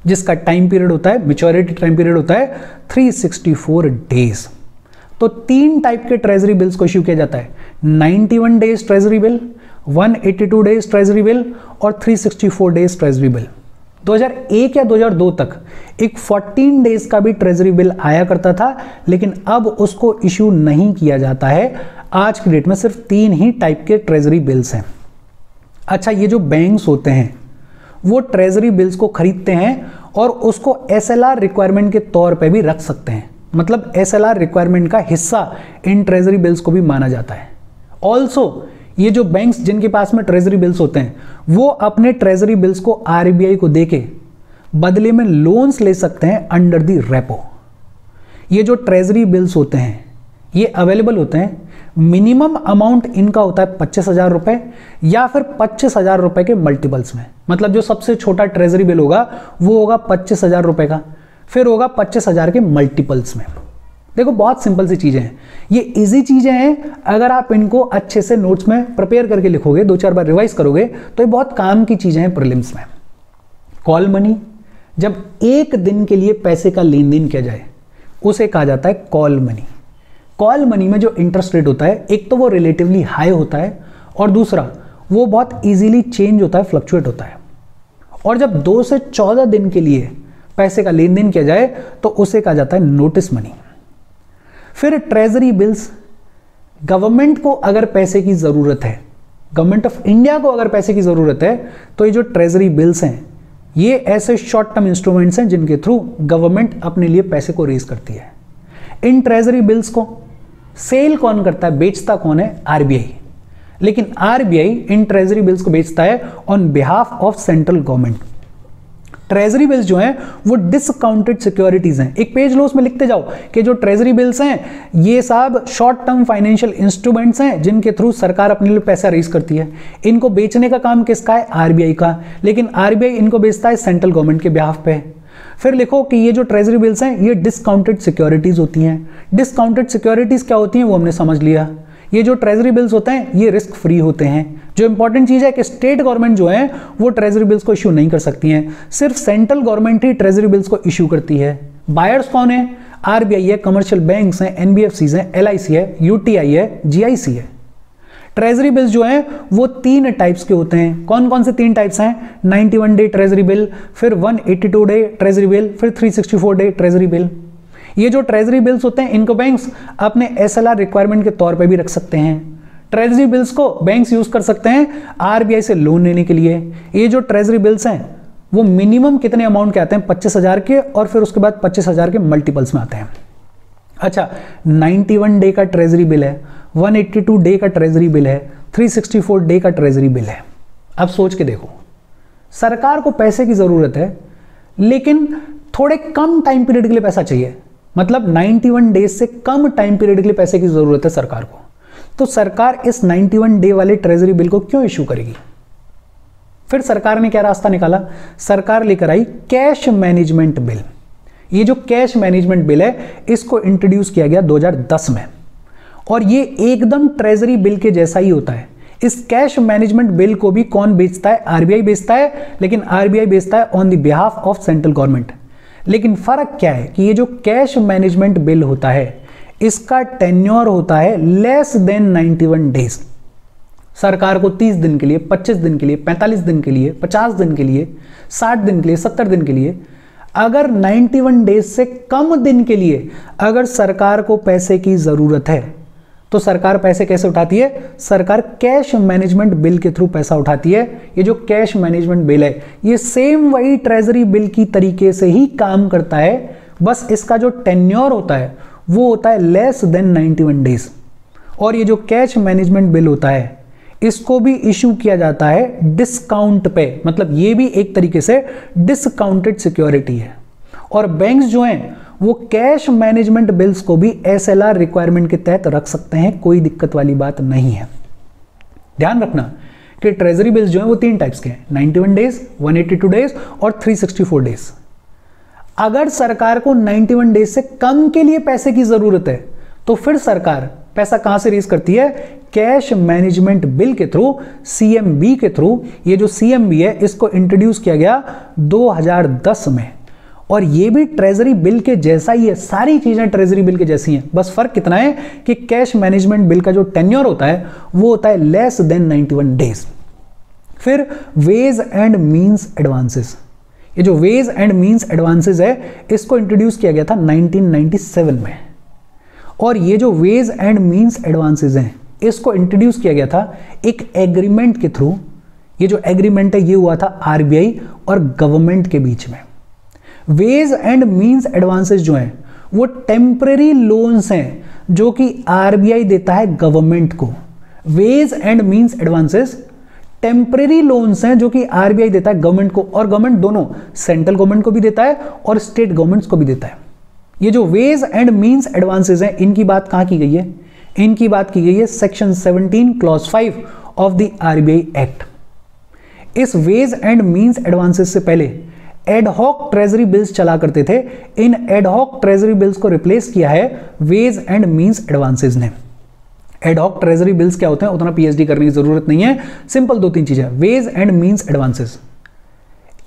Speaker 1: जिसका टाइम पीरियड होता है, मैच्योरिटी टाइम पीरियड होता है 364 डेज। तो 3 टाइप के ट्रेजरी बिल्स को इश्यू किया जाता है, 91 days treasury bill, 182 days treasury bill और 364 डेज ट्रेजरी बिल। 2001 या 2002 तक एक 14 डेज का भी ट्रेजरी बिल आया करता था, लेकिन अब उसको इश्यू नहीं किया जाता है। आज की डेट में सिर्फ 3 ही टाइप के ट्रेजरी बिल्स हैं। अच्छा, ये जो बैंक्स होते हैं वो ट्रेजरी बिल्स को खरीदते हैं और उसको एसएलआर रिक्वायरमेंट के तौर पे भी रख सकते हैं, मतलब एसएलआर रिक्वायरमेंट का हिस्सा इन ट्रेजरी बिल्स को भी माना जाता है। ऑल्सो ये जो बैंक्स जिनके पास में ट्रेजरी बिल्स होते हैं वो अपने ट्रेजरी बिल्स को आरबीआई को देके बदले में लोन्स ले सकते हैं अंडर द रेपो। ये जो ट्रेजरी बिल्स होते हैं ये अवेलेबल होते हैं, मिनिमम अमाउंट इनका होता है 25,000 रुपए या फिर 25,000 रुपए के मल्टीपल्स में। मतलब जो सबसे छोटा ट्रेजरी बिल होगा वो होगा 25,000 रुपए का, फिर होगा 25,000 के मल्टीपल्स में। देखो बहुत सिंपल सी चीजें हैं, ये इजी चीजें हैं। अगर आप इनको अच्छे से नोट्स में प्रिपेयर करके लिखोगे, 2-4 बार रिवाइज करोगे तो ये बहुत काम की चीजें हैं प्रीलिम्स में। कॉल मनी, जब एक दिन के लिए पैसे का लेन देन किया जाए उसे कहा जाता है कॉल मनी। कॉल मनी में जो इंटरेस्ट रेट होता है एक तो वो रिलेटिवली हाई होता है और दूसरा वो बहुत इजीली चेंज होता है, फ्लक्चुएट होता है। और जब 2 से 14 दिन के लिए पैसे का लेन देन किया जाए तो उसे कहा जाता है नोटिस मनी। फिर ट्रेजरी बिल्स, गवर्नमेंट को अगर पैसे की जरूरत है, गवर्नमेंट ऑफ इंडिया को अगर पैसे की जरूरत है तो ये जो ट्रेजरी बिल्स हैं ये ऐसे शॉर्ट टर्म इंस्ट्रूमेंट्स हैं जिनके थ्रू गवर्नमेंट अपने लिए पैसे को रेज करती है। इन ट्रेजरी बिल्स को सेल कौन करता है, बेचता कौन है? आरबीआई। लेकिन आरबीआई इन ट्रेजरी बिल्स को बेचता है on behalf of central government. Treasury bills जो हैं वो डिसकाउंटेड सिक्योरिटीज हैं। एक पेज लो उसमें लिखते जाओ कि जो ट्रेजरी बिल्स हैं ये सब शॉर्ट टर्म फाइनेंशियल इंस्ट्रूमेंट्स हैं जिनके थ्रू सरकार अपने लिए पैसा रेज करती है। इनको बेचने का काम किसका है? आरबीआई का, लेकिन आरबीआई इनको बेचता है सेंट्रल गवर्नमेंट के बिहाफ पे। फिर लिखो कि ये जो ट्रेजरी बिल्स हैं ये डिसकाउंटेड सिक्योरिटीज होती हैं। डिसकाउंटेड सिक्योरिटीज क्या होती हैं वो हमने समझ लिया। ये जो ट्रेजरी बिल्स होते हैं ये रिस्क फ्री होते हैं। जो इंपॉर्टेंट चीज है कि स्टेट गवर्नमेंट जो है वो ट्रेजरी बिल्स को इश्यू नहीं कर सकती हैं, सिर्फ सेंट्रल गवर्नमेंट ही ट्रेजरी बिल्स को इश्यू करती है। बायर्स कौन है? आरबीआई है, कमर्शियल बैंक्स हैं, एनबीएफसीज हैं, एलआईसी है, यूटीआई है, जीआईसी है। ट्रेजरी बिल्स जो हैं वो 3 टाइप्स के होते हैं। कौन कौन से 3 टाइप्स हैं? 91 डे ट्रेजरी बिल, फिर 182 डे ट्रेजरी बिल, फिर 364 डे ट्रेजरी बिल। ये जो ट्रेजरी बिल्स होते हैं इनको बैंक्स अपने एसएलआर रिक्वायरमेंट के तौर पे भी रख सकते हैं। ट्रेजरी बिल्स को बैंक्स यूज कर सकते हैं आरबीआई से लोन लेने के लिए। ये जो ट्रेजरी बिल्स हैं वो मिनिमम कितने अमाउंट के आते हैं? 25,000 के, और फिर उसके बाद 25,000 के मल्टीपल्स में आते हैं। अच्छा, 91 डे का ट्रेजरी बिल है, 182 डे का ट्रेजरी बिल है, 364 डे का ट्रेजरी बिल है। अब सोच के देखो, सरकार को पैसे की जरूरत है लेकिन थोड़े कम टाइम पीरियड के लिए पैसा चाहिए, मतलब 91 डेज से कम टाइम पीरियड के लिए पैसे की जरूरत है सरकार को। तो सरकार इस 91 डे वाले ट्रेजरी बिल को क्यों इश्यू करेगी? फिर सरकार ने क्या रास्ता निकाला? सरकार लेकर आई कैश मैनेजमेंट बिल। ये जो कैश मैनेजमेंट बिल है इसको इंट्रोड्यूस किया गया 2010 में, और ये एकदम ट्रेजरी बिल के जैसा ही होता है। इस कैश मैनेजमेंट बिल को भी कौन बेचता है? आरबीआई बेचता है, लेकिन आरबीआई बेचता है on the behalf of central government. लेकिन फर्क क्या है कि ये जो कैश मैनेजमेंट बिल होता है इसका टेन्योर होता है लेस देन 91 डेज। सरकार को 30 दिन के लिए, 25 दिन के लिए, 45 दिन के लिए, 50 दिन के लिए, 60 दिन के लिए, 70 दिन के लिए, अगर 91 डेज से कम दिन के लिए अगर सरकार को पैसे की जरूरत है तो सरकार पैसे कैसे उठाती है? सरकार कैश मैनेजमेंट बिल के थ्रू पैसा उठाती है। ये जो कैश मैनेजमेंट बिल है ये सेम वही ट्रेजरी बिल की तरीके से ही काम करता है, बस इसका जो टेन्योर होता है वो होता है लेस देन 91 डेज। और ये जो कैश मैनेजमेंट बिल होता है इसको भी इशू किया जाता है डिस्काउंट पे, मतलब ये भी एक तरीके से डिस्काउंटेड सिक्योरिटी है। और बैंक्स जो हैं वो कैश मैनेजमेंट बिल्स को भी एसएलआर रिक्वायरमेंट के तहत रख सकते हैं, कोई दिक्कत वाली बात नहीं है। ध्यान रखना कि ट्रेजरी बिल्स जो हैं वो 3 टाइप्स के हैं, 91 डेज, 182 डेज और 364 डेज। अगर सरकार को 91 डेज से कम के लिए पैसे की जरूरत है तो फिर सरकार पैसा कहां से रेज करती है? कैश मैनेजमेंट बिल के थ्रू, सीएमबी के थ्रू। ये जो सीएमबी है इसको इंट्रोड्यूस किया गया 2010 में, और ये भी ट्रेजरी बिल के जैसा ही है, सारी चीजें ट्रेजरी बिल के जैसी हैं, बस फर्क कितना है कि कैश मैनेजमेंट बिल का जो टेन्योर होता है वो होता है लेस देन 91 डेज। फिर वेज एंड मींस एडवांसेस। ये जो वेज एंड मींस एडवांसेस है इसको इंट्रोड्यूस किया गया था 1997 में, और ये जो वेज एंड मींस एडवांसेस हैं इसको इंट्रोड्यूस किया गया था एक एग्रीमेंट के थ्रू। ये जो एग्रीमेंट है ये हुआ था आरबीआई और गवर्नमेंट के बीच में। वेज एंड मींस एडवांसेस जो हैं वो टेम्परेरी लोन्स हैं जो कि आरबीआई देता है गवर्नमेंट को। Ways and means advances temporary loans हैं जो कि आरबीआई देता है गवर्नमेंट को, और गवर्नमेंट दोनों सेंट्रल गवर्नमेंट को भी देता है और स्टेट गवर्नमेंट्स को भी देता है। ये जो वेज एंड मींस एडवांसेस हैं इनकी बात कहां की गई है? इनकी बात की गई है section 17 clause 5 of the RBI act. इस वेज एंड मींस एडवांसेस से पहले एडहॉक ट्रेजरी बिल्स चला करते थे। इन एडहॉक ट्रेजरी बिल्स को रिप्लेस किया है वेज एंड मींस एडवांसेस ने। एडहॉक ट्रेजरी बिल्स क्या होते हैं उतना पीएचडी करने की जरूरत नहीं है, सिंपल 2-3 चीजें, वेज एंड मींस एडवांसेस।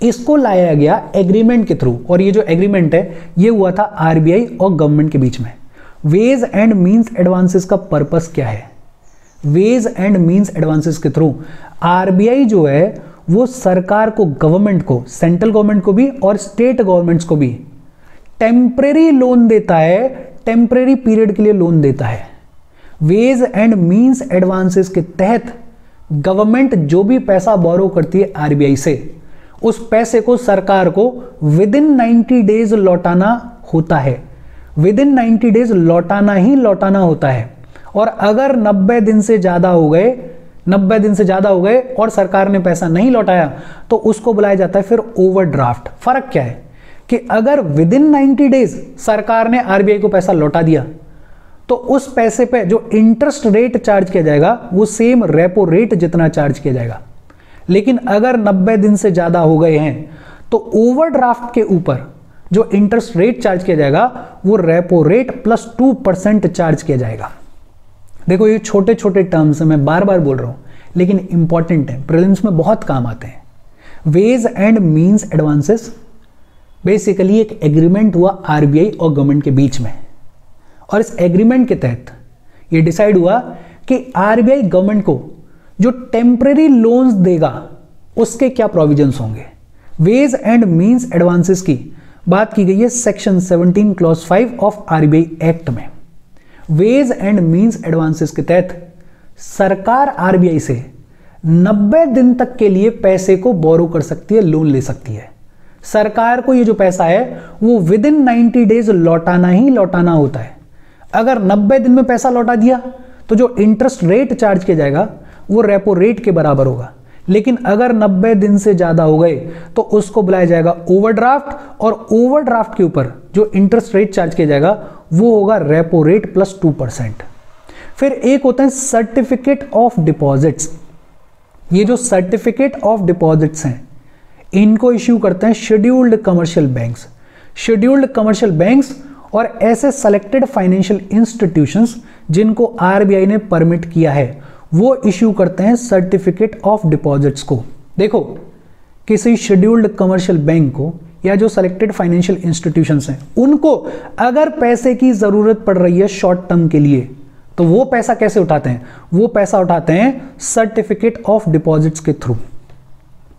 Speaker 1: इसको लाया गया एग्रीमेंट के थ्रू, और ये जो एग्रीमेंट है ये हुआ था आरबीआई और गवर्नमेंट के बीच में। वेज एंड मींस एडवांसेस का पर्पस क्या है? वेज एंड मींस एडवांसेस के थ्रू आरबीआई जो है वो सरकार को, गवर्नमेंट को, सेंट्रल गवर्नमेंट को भी और स्टेट गवर्नमेंट्स को भी टेम्परेरी लोन देता है, टेम्परेरी पीरियड के लिए लोन देता है। वेज एंड मींस एडवांसेस के तहत गवर्नमेंट जो भी पैसा बोरो करती है आरबीआई से, उस पैसे को सरकार को विद इन 90 डेज लौटाना होता है। विद इन 90 डेज लौटाना ही लौटाना होता है। और अगर 90 दिन से ज्यादा हो गए, 90 दिन से ज्यादा हो गए और सरकार ने पैसा नहीं लौटाया तो उसको बुलाया जाता है फिर ओवरड्राफ्ट। फर्क क्या है कि अगर विद इन 90 डेज सरकार ने आरबीआई को पैसा लौटा दिया तो उस पैसे पे जो इंटरेस्ट रेट चार्ज किया जाएगा वो सेम रेपो रेट जितना चार्ज किया जाएगा। लेकिन अगर 90 दिन से ज्यादा हो गए हैं तो ओवरड्राफ्ट के ऊपर जो इंटरेस्ट रेट चार्ज किया जाएगा वो रेपो रेट प्लस 2% चार्ज किया जाएगा। देखो ये छोटे छोटे टर्म्स मैं बार बार बोल रहा हूं लेकिन इंपॉर्टेंट है, प्रीलिम्स में बहुत काम आते हैं। Ways and means advances basically एक एग्रीमेंट हुआ आरबीआई और गवर्नमेंट के बीच में, और इस एग्रीमेंट के तहत ये डिसाइड हुआ कि आरबीआई गवर्नमेंट को जो टेम्परेरी लोन्स देगा उसके क्या प्रोविजंस होंगे। वेज एंड मींस एडवांसेस की बात की गई है section 17 clause 5 of RBI act में। वेज एंड मींस एडवांसेस के तहत सरकार आरबीआई से 90 दिन तक के लिए पैसे को बोरो कर सकती है, लोन ले सकती है। सरकार को ये जो पैसा है वो विद इन 90 डेज लौटाना ही लौटाना होता है। अगर 90 दिन में पैसा लौटा दिया तो जो इंटरेस्ट रेट चार्ज किया जाएगा वो रेपो रेट के बराबर होगा। लेकिन अगर 90 दिन से ज्यादा हो गए तो उसको बुलाया जाएगा ओवरड्राफ्ट, और ओवरड्राफ्ट के ऊपर जो इंटरेस्ट रेट चार्ज किया जाएगा वो होगा रेपो रेट प्लस 2%। फिर एक होता है सर्टिफिकेट ऑफ डिपॉजिट्स। ये जो सर्टिफिकेट ऑफ डिपॉजिट्स हैं इनको इश्यू करते हैं scheduled commercial banks. Scheduled commercial banks और ऐसे सेलेक्टेड फाइनेंशियल इंस्टीट्यूशंस जिनको आरबीआई ने परमिट किया है वो इश्यू करते हैं सर्टिफिकेट ऑफ डिपॉजिट्स को। देखो किसी शेड्यूल्ड कमर्शियल बैंक को या जो सेलेक्टेड फाइनेंशियल इंस्टीट्यूशंस हैं उनको अगर पैसे की जरूरत पड़ रही है शॉर्ट टर्म के लिए तो वो पैसा कैसे उठाते हैं? वो पैसा उठाते हैं सर्टिफिकेट ऑफ डिपॉजिट्स के थ्रू।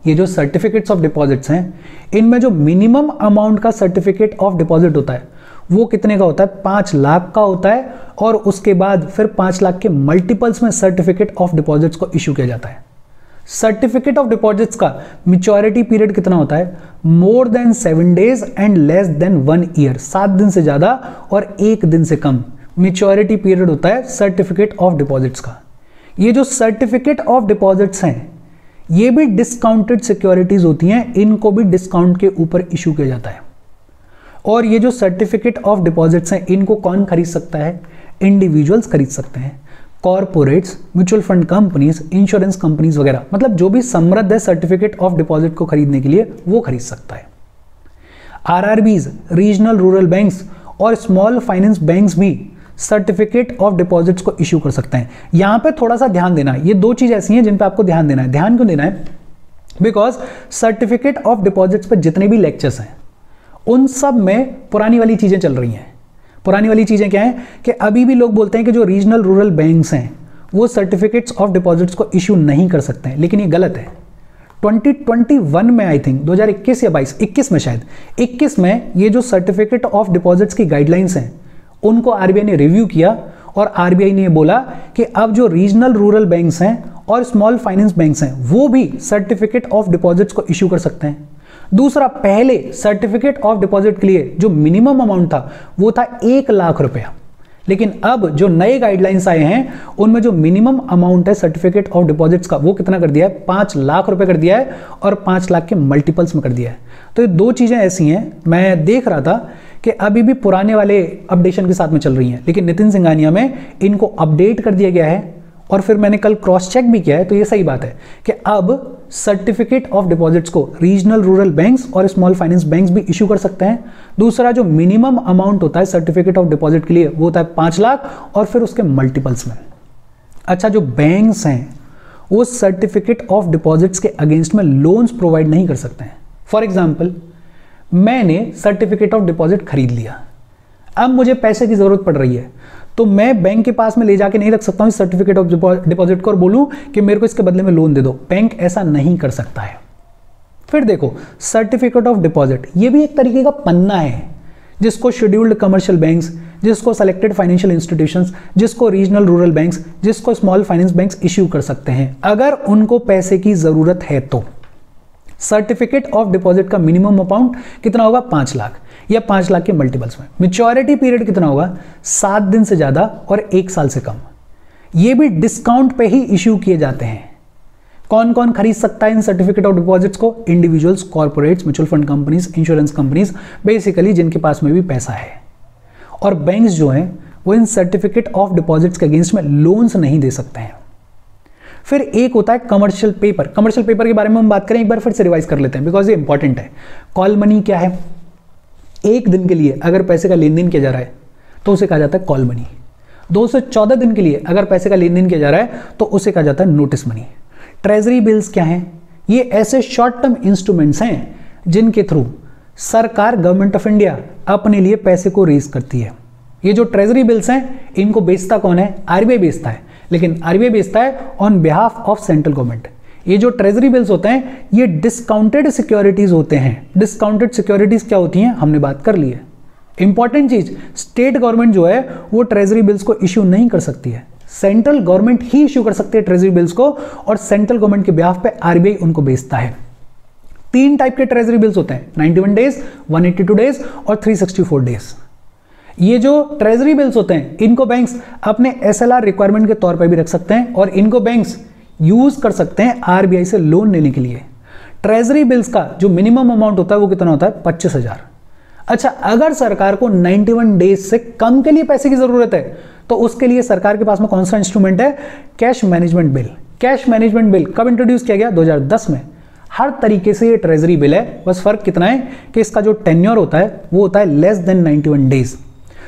Speaker 1: ये जो सर्टिफिकेट्स ऑफ डिपॉजिट्स हैं, इनमें जो मिनिमम अमाउंट का सर्टिफिकेट ऑफ डिपॉजिट होता है वो कितने का होता है? 5 लाख का होता है, और उसके बाद फिर 5 लाख के मल्टीपल्स में सर्टिफिकेट ऑफ डिपॉजिट्स को इशू किया जाता है। सर्टिफिकेट ऑफ डिपॉजिट्स का मैच्योरिटी पीरियड कितना होता है? More than 7 days and less than 1 year. 7 दिन से ज्यादा और 1 दिन से कम मैच्योरिटी पीरियड होता है सर्टिफिकेट ऑफ डिपॉजिट्स का। ये जो सर्टिफिकेट ऑफ डिपॉजिट्स हैं, ये भी डिस्काउंटेड सिक्योरिटीज होती हैं, इनको भी डिस्काउंट के ऊपर इशू किया जाता है। और ये जो सर्टिफिकेट ऑफ डिपॉजिट्स हैं, इनको कौन खरीद सकता है? इंडिविजुअल्स खरीद सकते हैं, corporates, mutual fund companies, insurance companies वगैरह, मतलब जो भी समृद्ध है सर्टिफिकेट ऑफ डिपॉजिट को खरीदने के लिए, वो खरीद सकता है। आरआरबीज, रीजनल रूरल बैंक्स और स्मॉल फाइनेंस बैंक्स भी सर्टिफिकेट ऑफ डिपॉजिट्स को इशू कर सकते हैं। यहां पे थोड़ा सा ध्यान देना है, ये 2 चीज ऐसी हैं जिन पे आपको ध्यान देना है। ध्यान क्यों देना है? बिकॉज सर्टिफिकेट ऑफ डिपॉजिट्स पे जितने भी लेक्चर्स हैं, उन सब में पुरानी वाली चीजें चल रही हैं। पुरानी वाली चीजें क्या हैं कि अभी भी लोग बोलते हैं कि जो रीजनल रूरल बैंक्स हैं वो सर्टिफिकेट्स ऑफ डिपॉजिट्स को इशू नहीं कर सकते हैं, लेकिन ये गलत है। 2021 में, आई थिंक 2021 या 21 में, शायद 21 में, ये जो सर्टिफिकेट ऑफ डिपॉजिट्स की गाइडलाइंस हैं उनको आरबीआई ने रिव्यू किया, और आरबीआई ने बोला कि अब जो रीजनल रूरल बैंक्स हैं और स्मॉल फाइनेंस बैंक्स हैं वो भी सर्टिफिकेट ऑफ डिपॉजिट्स को इशू कर सकते हैं। दूसरा, पहले सर्टिफिकेट ऑफ डिपॉजिट के लिए जो मिनिमम अमाउंट था वो था 1 लाख रुपया, लेकिन अब जो नए गाइडलाइंस आए हैं उनमें जो मिनिमम अमाउंट है सर्टिफिकेट ऑफ डिपॉजिट्स का वो कितना कर दिया है? 5 लाख रुपए कर दिया है, और 5 लाख के मल्टीपल्स में कर दिया है। तो ये 2 चीजें ऐसी हैं, मैं देख रहा था कि अभी भी पुराने वाले अपडेशन के साथ में चल रही हैं, लेकिन नितिन सिंघानिया में इनको अपडेट कर दिया गया है, और फिर मैंने कल क्रॉस चेक भी किया है, तो ये सही बात है कि अब सर्टिफिकेट ऑफ डिपॉजिट्स को रीजनल रूरल बैंक्स और स्मॉल फाइनेंस बैंक्स भी इशू कर सकते हैं। दूसरा, जो मिनिमम अमाउंट होता है सर्टिफिकेट ऑफ डिपॉजिट के लिए वो होता है 5 लाख, और फिर उसके मल्टीपल्स में। अच्छा, जो बैंक्स हैं वो सर्टिफिकेट ऑफ डिपॉजिट्स के अगेंस्ट में लोन्स प्रोवाइड नहीं कर सकते हैं। फॉर एग्जाम्पल, मैंने सर्टिफिकेट ऑफ डिपॉजिट खरीद लिया, अब मुझे पैसे की जरूरत पड़ रही है, तो मैं बैंक के पास में ले जाके नहीं रख सकता हूं सर्टिफिकेट ऑफ डिपॉजिट को और बोलूं कि मेरे को इसके बदले में लोन दे दो। बैंक ऐसा नहीं कर सकता है। फिर देखो, सर्टिफिकेट ऑफ डिपॉजिट ये भी एक तरीके का पन्ना है जिसको शेड्यूल्ड कमर्शियल बैंक्स, जिसको सेलेक्टेड फाइनेंशियल इंस्टीट्यूशंस, जिसको रीजनल रूरल बैंक्स, जिसको स्मॉल फाइनेंस बैंक्स इश्यू कर सकते हैं अगर उनको पैसे की जरूरत है तो। सर्टिफिकेट ऑफ डिपॉजिट का मिनिमम अमाउंट कितना होगा? 5 लाख, या 5 लाख के मल्टीपल्स में। मैच्योरिटी पीरियड कितना होगा? 7 दिन से ज्यादा और 1 साल से कम। ये भी डिस्काउंट पे ही इश्यू किए जाते हैं। कौन कौन खरीद सकता है इन सर्टिफिकेट ऑफ डिपॉजिट्स को? Individuals, corporates, mutual fund companies, insurance companies, basically जिनके पास में भी पैसा है। और बैंक्स जो हैं वो इन सर्टिफिकेट ऑफ डिपॉजिट्स के अगेंस्ट में लोन्स नहीं दे सकते हैं। फिर एक होता है कमर्शियल पेपर। कमर्शियल पेपर के बारे में हम बात करें, एक बार फिर से रिवाइज कर लेते हैं बिकॉज ये इंपॉर्टेंट है। कॉल मनी क्या है? 1 दिन के लिए अगर पैसे का लेन देन किया जा रहा है तो उसे कहा जाता है कॉल मनी। 2 से 14 दिन के लिए अगर पैसे का लेन देन किया जा रहा है तो उसे कहा जाता है नोटिस मनी। ट्रेजरी बिल्स क्या हैं? ये ऐसे शॉर्ट टर्म इंस्ट्रूमेंट्स हैं जिनके थ्रू सरकार, गवर्नमेंट ऑफ इंडिया, अपने लिए पैसे को रेज करती है। ये जो ट्रेजरी बिल्स हैं इनको बेचता कौन है? आरबीआई बेचता है, लेकिन आरबीआई बेचता है on behalf of central government. ये जो ट्रेजरी बिल्स होते हैं ये डिस्काउंटेड सिक्योरिटीज होते हैं। डिस्काउंटेड सिक्योरिटीज क्या होती हैं हमने बात कर ली है। इंपॉर्टेंट चीज, स्टेट गवर्नमेंट जो है वो ट्रेजरी बिल्स को इश्यू नहीं कर सकती है, सेंट्रल गवर्नमेंट ही इश्यू कर सकती है ट्रेजरी बिल्स को, और सेंट्रल गवर्नमेंट के बिहाफ पे आरबीआई उनको बेचता है। 3 टाइप के ट्रेजरी बिल्स होते हैं, 91 डेज, 182 डेज और 364 डेज। ये जो ट्रेजरी बिल्स होते हैं इनको बैंक्स अपने एसएलआर रिक्वायरमेंट के तौर पर भी रख सकते हैं, और इनको बैंक्स यूज कर सकते हैं आरबीआई से लोन लेने के लिए। ट्रेजरी बिल्स का जो मिनिमम अमाउंट होता है वो कितना होता है? 25,000। अच्छा, अगर सरकार को 91 डेज से कम के लिए पैसे की जरूरत है तो उसके लिए सरकार के पास में कौन सा इंस्ट्रूमेंट है? Cash management bill. Cash management bill कब इंट्रोड्यूस किया गया? 2010 में। हर तरीके से ये ट्रेजरी बिल है, बस फर्क कितना है कि इसका जो टेन्योर होता है वो होता है लेस देन 91 डेज।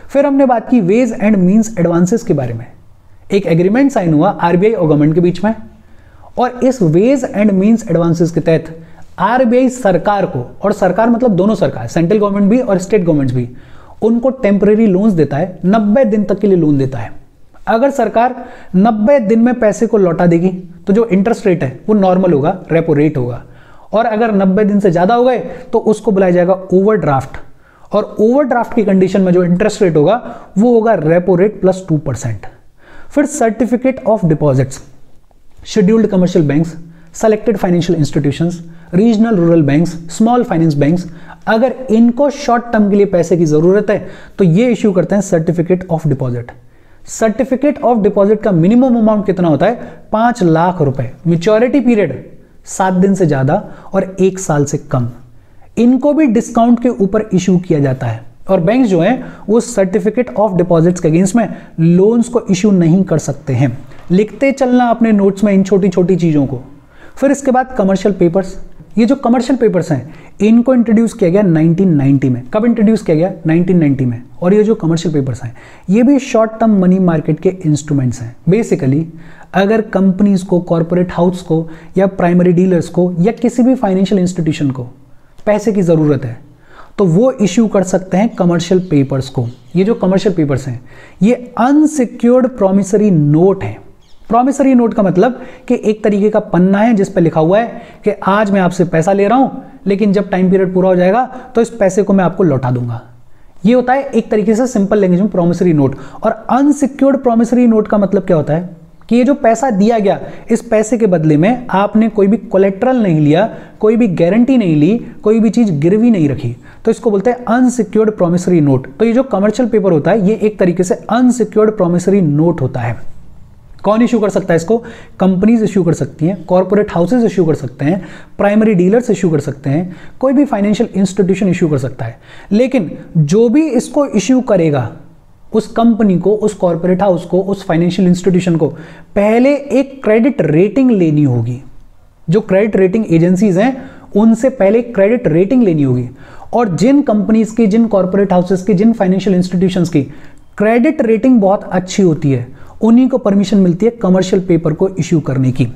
Speaker 1: फिर हमने बात की वेज एंड मींस एडवांसेस के बारे में। एक एग्रीमेंट साइन हुआ आरबीआई और गवर्नमेंट के बीच में, और इस वेज एंड मींस एडवांसेस के तहत आरबीआई सरकार को, और सरकार मतलब दोनों सरकार, सेंट्रल गवर्नमेंट भी और स्टेट गवर्नमेंट्स भी, उनको टेम्परेरी लोन्स देता है, 90 दिन तक के लिए लोन देता है। अगर सरकार 90 दिन में पैसे को लौटा देगी तो जो इंटरेस्ट रेट है वो नॉर्मल होगा, रेपो रेट होगा। और अगर 90 दिन से ज्यादा हो गए तो उसको बुलाया जाएगा ओवरड्राफ्ट, और ओवरड्राफ्ट की कंडीशन में जो इंटरेस्ट रेट होगा वो होगा रेपो रेट प्लस 2%। फिर certificate of deposits, scheduled commercial banks, selected financial institutions, regional rural banks, small finance banks, अगर इनको शॉर्ट टर्म के लिए पैसे की जरूरत है तो ये इश्यू करते हैं certificate of deposit. Certificate of deposit का मिनिमम अमाउंट कितना होता है? 5 लाख रुपए, मैच्योरिटी पीरियड 7 दिन से ज्यादा और 1 साल से कम। इनको भी डिस्काउंट के ऊपर इश्यू किया जाता है, और बैंक जो है वो सर्टिफिकेट ऑफ डिपॉजिट्स के अगेंस्ट में लोन्स को इश्यू नहीं कर सकते हैं। लिखते चलना अपने नोट्स में इन छोटी छोटी चीजों को। फिर इसके बाद कमर्शियल पेपर्स, ये जो कमर्शियल पेपर्स हैं इनको इंट्रोड्यूस किया गया 1990 में। कब इंट्रोड्यूस किया गया? 1990 में। और ये जो कमर्शियल पेपर्स हैं ये भी शॉर्ट टर्म मनी मार्केट के इंस्ट्रूमेंट्स हैं। बेसिकली अगर कंपनीज को, कॉर्पोरेट हाउस को या प्राइमरी डीलर्स को या किसी भी फाइनेंशियल इंस्टीट्यूशन को पैसे की जरूरत है तो वो इश्यू कर सकते हैं कमर्शियल पेपर्स को। ये जो कमर्शियल पेपर्स हैं ये अनसिक्योर्ड प्रॉमिसरी नोट है। प्रॉमिसरी नोट का मतलब कि एक तरीके का पन्ना है जिस पर लिखा हुआ है कि आज मैं आपसे पैसा ले रहा हूं, लेकिन जब टाइम पीरियड पूरा हो जाएगा तो इस पैसे को मैं आपको लौटा दूंगा। ये होता है एक तरीके से सिंपल लैंग्वेज में प्रॉमिसरी नोट। और अनसिक्योर्ड प्रॉमिसरी नोट का मतलब क्या होता है कि ये जो पैसा दिया गया, इस पैसे के बदले में आपने कोई भी कोलेट्रल नहीं लिया, कोई भी गारंटी नहीं ली, कोई भी चीज गिरवी नहीं रखी, तो इसको बोलते हैं अनसिक्योर्ड प्रॉमिसरी नोट। तो ये जो कमर्शियल पेपर होता है ये एक तरीके से अनसिक्योर्ड प्रॉमिसरी नोट होता है। कौन इश्यू कर सकता है इसको? कंपनीज इश्यू कर सकती हैं, कॉर्पोरेट हाउसेज इश्यू कर सकते हैं, प्राइमरी डीलर्स इश्यू कर सकते हैं, कोई भी फाइनेंशियल इंस्टीट्यूशन इश्यू कर सकता है। लेकिन जो भी इसको इश्यू करेगा उस कंपनी को, उस कॉर्पोरेट हाउस को, उस फाइनेंशियल इंस्टीट्यूशन को पहले एक क्रेडिट रेटिंग लेनी होगी। जो क्रेडिट रेटिंग एजेंसीज हैं उनसे पहले क्रेडिट रेटिंग लेनी होगी। और जिन कंपनीज की, जिन कॉर्पोरेट हाउसेस की, जिन फाइनेंशियल इंस्टीट्यूशंस की क्रेडिट रेटिंग बहुत अच्छी होती है उन्हीं को परमिशन मिलती है कमर्शियल पेपर को इश्यू करने की।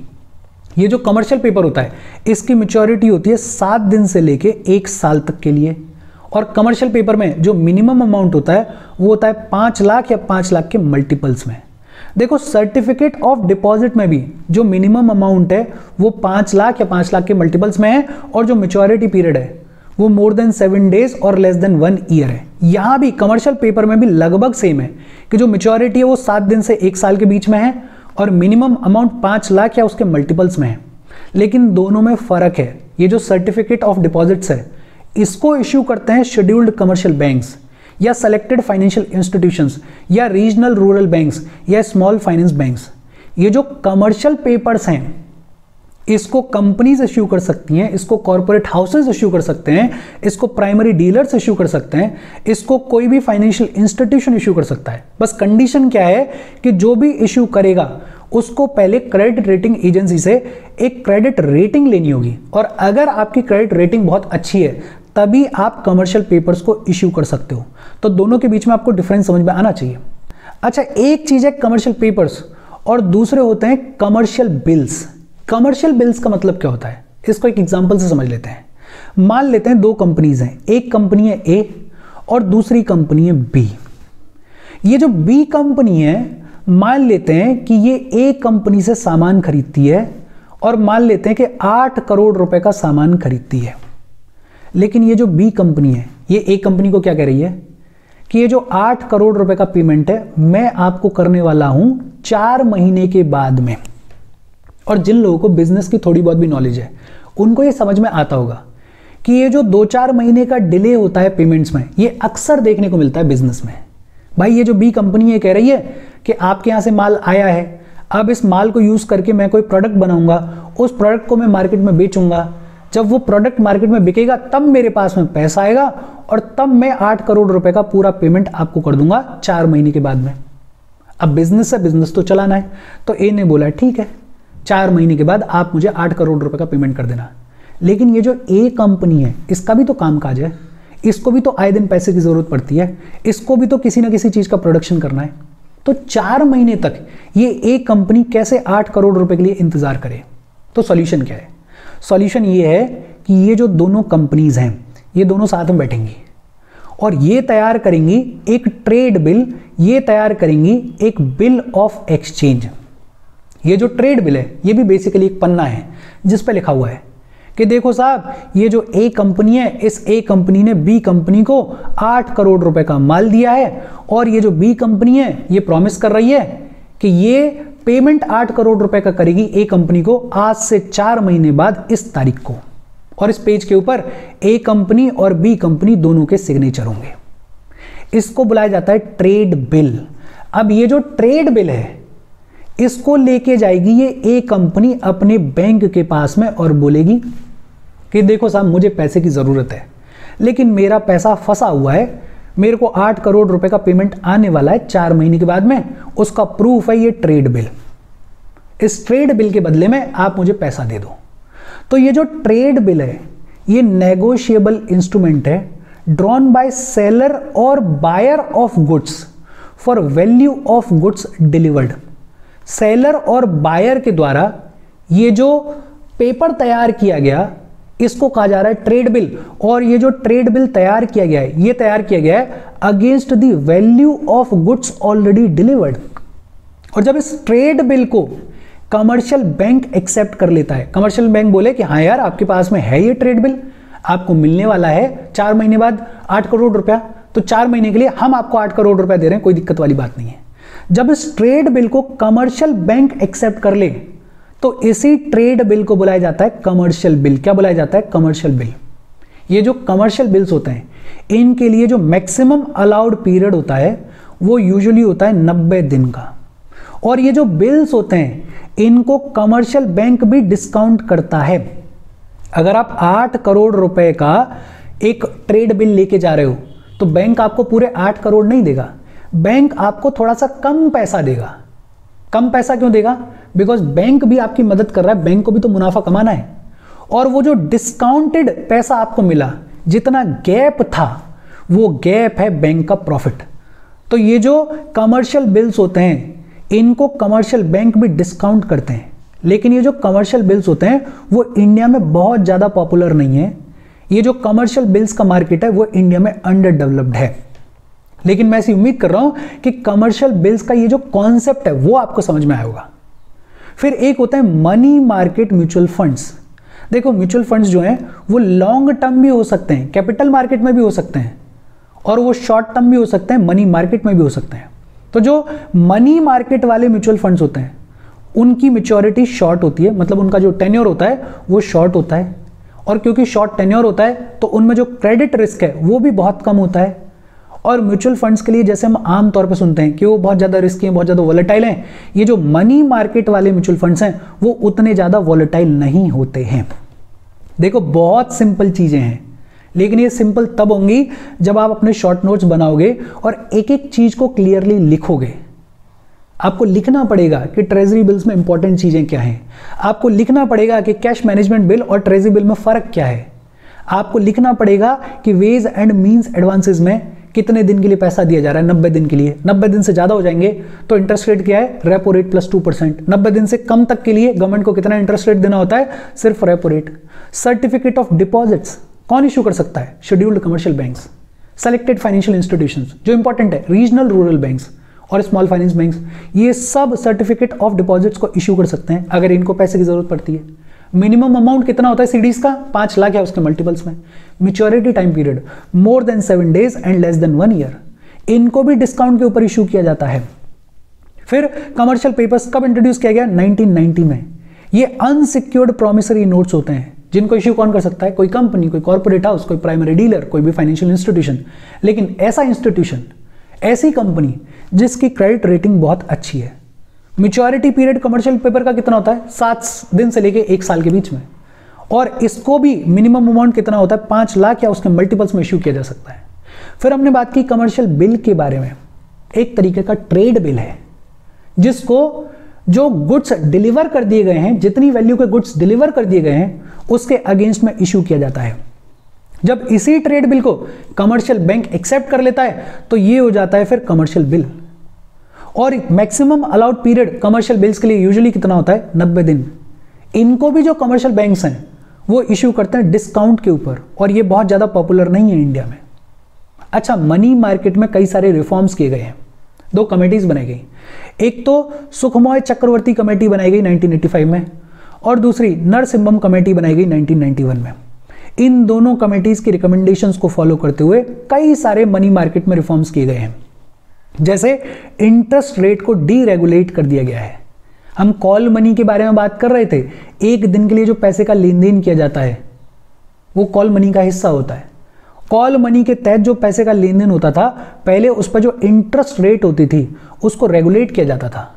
Speaker 1: ये जो कमर्शियल पेपर होता है इसकी मैच्योरिटी होती है 7 दिन से लेके 1 साल तक के लिए। और कमर्शियल पेपर में जो मिनिमम अमाउंट होता है वो होता है 5 लाख या 5 लाख के मल्टीपल्स में। देखो सर्टिफिकेट ऑफ डिपॉजिट में भी जो मिनिमम अमाउंट है वो 5 लाख या 5 लाख के मल्टीपल्स में है, और जो मैच्योरिटी पीरियड है वो मोर देन 7 डेज और लेस देन 1 ईयर है। यहां भी कमर्शियल पेपर में भी लगभग सेम है कि जो मैच्योरिटी है वो 7 दिन से 1 साल के बीच में है और मिनिमम अमाउंट 5 लाख या उसके मल्टीपल्स में है। लेकिन दोनों में फर्क है। ये जो सर्टिफिकेट ऑफ डिपॉजिट्स है इसको इश्यू करते हैं शेड्यूल्ड कमर्शियल बैंक्स या सेलेक्टेड फाइनेंशियल इंस्टीट्यूशंस या रीजनल रूरल बैंक्स या स्मॉल फाइनेंस बैंक्स। ये जो कमर्शियल पेपर्स हैं इसको कंपनीज इश्यू कर सकती हैं, इसको कॉर्पोरेट हाउसेस इश्यू कर सकते हैं, इसको प्राइमरी डीलर्स इश्यू कर सकते हैं, इसको कोई भी फाइनेंशियल इंस्टीट्यूशन इश्यू कर सकता है। बस कंडीशन क्या है कि जो भी इश्यू करेगा उसको पहले क्रेडिट रेटिंग एजेंसी से एक क्रेडिट रेटिंग लेनी होगी, और अगर आपकी क्रेडिट रेटिंग बहुत अच्छी है तभी आप कमर्शियल पेपर्स को इश्यू कर सकते हो। तो दोनों के बीच में आपको डिफरेंस समझ में आना चाहिए। अच्छा, एक चीज है कमर्शियल पेपर्स और दूसरे होते हैं कमर्शियल बिल्स। कमर्शियल बिल्स का मतलब क्या होता है इसको एक एग्जांपल से समझ लेते हैं। मान लेते हैं 2 कंपनीज हैं, एक कंपनी है ए और दूसरी कंपनी है बी। ये जो बी कंपनी है मान लेते हैं कि ये ए कंपनी से सामान खरीदती है और मान लेते हैं कि 8 करोड़ रुपए का सामान खरीदती है। लेकिन ये जो बी कंपनी है ये ए कंपनी को क्या कह रही है कि ये जो 8 करोड़ रुपए का पेमेंट है मैं आपको करने वाला हूं 4 महीने के बाद में। और जिन लोगों को बिजनेस की थोड़ी बहुत भी नॉलेज है उनको ये समझ में आता होगा कि ये जो 2-4 महीने का डिले होता है पेमेंट्स में ये अक्सर देखने को मिलता है बिजनेस में। भाई ये जो बी कंपनी है कह रही है कि आपके यहां से माल आया है, अब इस माल को यूज करके मैं कोई प्रोडक्ट बनाऊंगा, उस प्रोडक्ट को मैं मार्केट में बेचूंगा, जब वो प्रोडक्ट मार्केट में बिकेगा तब मेरे पास में पैसा आएगा और तब मैं 8 करोड़ रुपए का पूरा पेमेंट आपको कर दूंगा 4 महीने के बाद में। अब बिजनेस है, बिजनेस तो चलाना है, तो ए ने बोला ठीक है 4 महीने के बाद आप मुझे 8 करोड़ रुपए का पेमेंट कर देना। लेकिन ये जो ए कंपनी है इसका भी तो कामकाज है, इसको भी तो आए दिन पैसे की जरूरत पड़ती है, इसको भी तो किसी ना किसी चीज का प्रोडक्शन करना है। तो 4 महीने तक ये ए कंपनी कैसे 8 करोड़ रुपए के लिए इंतजार करे? तो सॉल्यूशन क्या है? सॉल्यूशन ये है कि ये जो दोनों कंपनीज हैं ये दोनों साथ में बैठेंगी और ये तैयार करेंगी एक ट्रेड बिल, ये तैयार करेंगी एक बिल ऑफ एक्सचेंज। ये जो ट्रेड बिल है ये भी बेसिकली एक पन्ना है जिस पे लिखा हुआ है कि देखो साहब, ये जो ए कंपनी है, इस ए कंपनी ने बी कंपनी को 8 करोड़ रुपए का माल दिया है और ये जो बी कंपनी है ये प्रॉमिस कर रही है कि ये पेमेंट 8 करोड़ रुपए का करेगी ए कंपनी को आज से 4 महीने बाद इस तारीख को। और इस पेज के ऊपर ए कंपनी और बी कंपनी दोनों के सिग्नेचर होंगे। इसको बुलाया जाता है ट्रेड बिल। अब ये जो ट्रेड बिल है इसको लेके जाएगी ये ए कंपनी अपने बैंक के पास में और बोलेगी कि देखो साहब, मुझे पैसे की जरूरत है लेकिन मेरा पैसा फंसा हुआ है, मेरे को 8 करोड़ रुपए का पेमेंट आने वाला है 4 महीने के बाद में, उसका प्रूफ है ये ट्रेड बिल। इस ट्रेड बिल के बदले में आप मुझे पैसा दे दो। तो ये जो ट्रेड बिल है ये नेगोशिएबल इंस्ट्रूमेंट है ड्रॉन बाय सेलर और buyer of goods for value of goods delivered. Seller और बायर के द्वारा ये जो पेपर तैयार किया गया इसको कहा जा रहा है ट्रेड बिल। और ये जो ट्रेड बिल तैयार किया गया है ये तैयार किया गया है against the value of goods already delivered. और जब इस ट्रेड बिल को कमर्शियल बैंक एक्सेप्ट कर लेता है, कमर्शियल बैंक बोले कि हाँ यार आपके पास में है ये ट्रेड बिल, आपको मिलने वाला है 4 महीने बाद 8 करोड़ रुपया, तो 4 महीने के लिए हम आपको 8 करोड़ रुपया दे रहे हैं, कोई दिक्कत वाली बात नहीं है। जब इस ट्रेड बिल को कमर्शियल बैंक एक्सेप्ट कर ले तो इसी ट्रेड बिल को बुलाया जाता है कमर्शियल बिल। क्या बुलाया जाता है? Commercial bill. ये जो कमर्शियल बिल्स होते हैं इनके लिए जो मैक्सिमम अलाउड पीरियड होता है वो यूजुअली होता है 90 दिन का। और ये जो बिल्स होते हैं इनको कमर्शियल बैंक भी डिस्काउंट करता है। अगर आप 8 करोड़ रुपए का एक ट्रेड बिल लेके जा रहे हो तो बैंक आपको पूरे 8 करोड़ नहीं देगा, बैंक आपको थोड़ा सा कम पैसा देगा। कम पैसा क्यों देगा? बिकॉज बैंक भी आपकी मदद कर रहा है, बैंक को भी तो मुनाफा कमाना है। और वो जो डिस्काउंटेड पैसा आपको मिला, जितना गैप था वो गैप है बैंक का प्रॉफिट। तो ये जो कमर्शियल बिल्स होते हैं इनको कमर्शियल बैंक भी डिस्काउंट करते हैं, लेकिन ये जो कमर्शियल बिल्स होते हैं वो इंडिया में बहुत ज़्यादा पॉपुलर नहीं है। ये जो कमर्शियल बिल्स का मार्केट है वो इंडिया में अंडर डेवलप्ड है। लेकिन मैं ऐसी उम्मीद कर रहा हूं कि कमर्शियल बिल्स का ये जो कॉन्सेप्ट है वो आपको समझ में आया होगा। फिर एक होता है मनी मार्केट म्यूचुअल फंड्स। देखो म्यूचुअल फंड्स जो हैं वो लॉन्ग टर्म भी हो सकते हैं, कैपिटल मार्केट में भी हो सकते हैं, और वो शॉर्ट टर्म भी हो सकते हैं, मनी मार्केट में भी हो सकते हैं। तो जो मनी मार्केट वाले म्यूचुअल फंड्स होते हैं उनकी मैच्योरिटी शॉर्ट होती है, मतलब उनका जो टेन्योर होता है वो शॉर्ट होता है। और क्योंकि शॉर्ट टेन्योर होता है तो उनमें जो क्रेडिट रिस्क है वो भी बहुत कम होता है। और म्यूचुअल फंड्स के लिए जैसे हम आम तौर पे सुनते हैं कि वो बहुत ज़्यादा रिस्की हैं, बहुत ज़्यादा वॉलेटाइल हैं, ये जो मनी मार्केट वाले म्यूचुअल फंड्स हैं वो उतने ज़्यादा वॉलेटाइल नहीं होते हैं। देखो बहुत सिंपल चीज़ें हैं, लेकिन ये सिंपल तब होंगी जब आप अपने शॉर्ट नोट्स बनाओगे और एक एक चीज़ को क्लियरली लिखोगे। आपको लिखना पड़ेगा कि ट्रेजरी बिल्स में इंपॉर्टेंट चीज़ें क्या हैं, आपको लिखना पड़ेगा कि कैश मैनेजमेंट बिल और ट्रेजरी बिल में फ़र्क क्या है, आपको लिखना पड़ेगा कि वेज एंड मीन्स एडवांसेस में कितने दिन के लिए पैसा दिया जा रहा है, 90 दिन के लिए। 90 दिन से ज़्यादा हो जाएंगे तो इंटरेस्ट रेट क्या है? Repo rate plus 2%। 90 दिन से कम तक के लिए गवर्नमेंट को कितना इंटरेस्ट रेट देना होता है? सिर्फ repo rate. Certificate of deposits कौन इशू कर सकता है? Scheduled commercial banks, selected financial institutions जो इंपॉर्टेंट है, रीजनल रूरल बैंक्स और स्मॉल फाइनेंस बैंक्स, ये सब सर्टिफिकेट ऑफ डिपॉजिट्स को इशू कर सकते हैं अगर इनको पैसे की जरूरत पड़ती है। मिनिमम अमाउंट कितना होता है सीडीज का? 5 लाख है उसके मल्टीपल्स में। Maturity time period more than 7 days and less than 1 year, इनको भी डिस्काउंट के ऊपर इशू किया जाता है। फिर कमर्शियल पेपर्स कब इंट्रोड्यूस किया गया? 1990 में। ये अनसिक्योर्ड प्रोमिसरी नोट्स होते हैं जिनको इश्यू कौन कर सकता है? कोई कंपनी, कोई कॉर्पोरेट हाउस, कोई प्राइमरी डीलर, कोई भी फाइनेंशियल इंस्टीट्यूशन। लेकिन ऐसा इंस्टीट्यूशन, ऐसी कंपनी जिसकी क्रेडिट रेटिंग बहुत अच्छी है। मैच्योरिटी पीरियड कमर्शियल पेपर का कितना होता है? 7 दिन से लेके 1 साल के बीच में। और इसको भी मिनिमम अमाउंट कितना होता है? 5 लाख या उसके मल्टीपल्स में इश्यू किया जा सकता है। फिर हमने बात की कमर्शियल बिल के बारे में। एक तरीके का ट्रेड बिल है जिसको जो गुड्स डिलीवर कर दिए गए हैं, जितनी वैल्यू के गुड्स डिलीवर कर दिए गए हैं उसके अगेंस्ट में इश्यू किया जाता है। जब इसी ट्रेड बिल को कमर्शियल बैंक एक्सेप्ट कर लेता है तो ये हो जाता है फिर कमर्शियल बिल। और maximum allowed period commercial bills के लिए यूजुअली कितना होता है? 90 दिन। इनको भी जो कमर्शियल बैंक्स हैं वो इश्यू करते हैं डिस्काउंट के ऊपर, और ये बहुत ज़्यादा पॉपुलर नहीं है इंडिया में। अच्छा, मनी मार्केट में कई सारे रिफॉर्म्स किए गए हैं, 2 कमेटीज बनाई गई। एक तो सुखमय चक्रवर्ती कमेटी बनाई गई 1985 में, और दूसरी नरसिम्हम कमेटी बनाई गई 1991 में। इन दोनों कमेटीज की रिकमेंडेशंस को फॉलो करते हुए कई सारे मनी मार्केट में रिफॉर्म्स किए गए हैं। जैसे इंटरेस्ट रेट को डीरेगुलेट कर दिया गया है। हम कॉल मनी के बारे में बात कर रहे थे, एक दिन के लिए जो पैसे का लेन देन किया जाता है वो कॉल मनी का हिस्सा होता है। कॉल मनी के तहत जो पैसे का लेन देन होता था, पहले उस पर जो इंटरेस्ट रेट होती थी उसको रेगुलेट किया जाता था,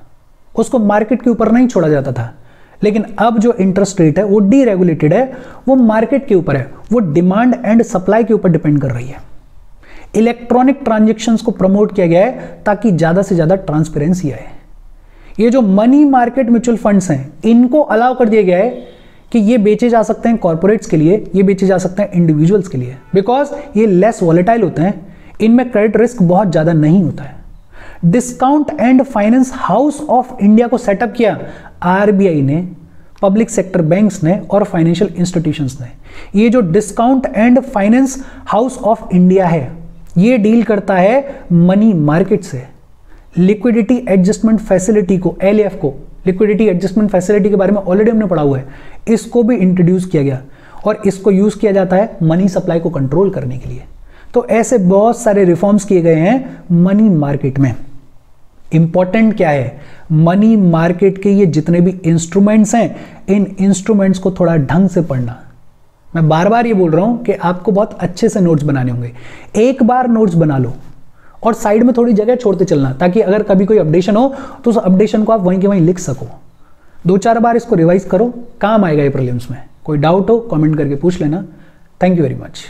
Speaker 1: उसको मार्केट के ऊपर नहीं छोड़ा जाता था। लेकिन अब जो इंटरेस्ट रेट है वो डीरेगुलेटेड है, वो मार्केट के ऊपर है, वो डिमांड एंड सप्लाई के ऊपर डिपेंड कर रही है। इलेक्ट्रॉनिक ट्रांजैक्शंस को प्रमोट किया गया है ताकि ज्यादा से ज्यादा ट्रांसपेरेंसी आए। ये जो मनी मार्केट म्यूचुअल फंड्स हैं, इनको अलाउ कर दिया गया है कि ये बेचे जा सकते हैं कॉर्पोरेट्स के लिए, ये बेचे जा सकते हैं इंडिविजुअल्स के लिए, बिकॉज ये लेस वॉलेटाइल होते हैं, इनमें क्रेडिट रिस्क बहुत ज्यादा नहीं होता है। Discount and finance house of India को सेटअप किया आरबीआई ने, पब्लिक सेक्टर बैंक्स ने और फाइनेंशियल इंस्टीट्यूशंस ने। ये जो discount and finance house of India है, ये डील करता है मनी मार्केट से। लिक्विडिटी एडजस्टमेंट फैसिलिटी को, एलएफ को, लिक्विडिटी एडजस्टमेंट फैसिलिटी के बारे में ऑलरेडी हमने पढ़ा हुआ है, इसको भी इंट्रोड्यूस किया गया और इसको यूज किया जाता है मनी सप्लाई को कंट्रोल करने के लिए। तो ऐसे बहुत सारे रिफॉर्म्स किए गए हैं मनी मार्केट में। इंपॉर्टेंट क्या है, मनी मार्केट के ये जितने भी इंस्ट्रूमेंट्स हैं, इन इंस्ट्रूमेंट्स को थोड़ा ढंग से पढ़ना। मैं बार बार ये बोल रहा हूं कि आपको बहुत अच्छे से नोट्स बनाने होंगे। एक बार नोट्स बना लो और साइड में थोड़ी जगह छोड़ते चलना, ताकि अगर कभी कोई अपडेशन हो तो उस अपडेशन को आप वहीं के वहीं लिख सको। 2-4 बार इसको रिवाइज करो, काम आएगा ये प्रीलिम्स में। कोई डाउट हो कमेंट करके पूछ लेना। Thank you very much.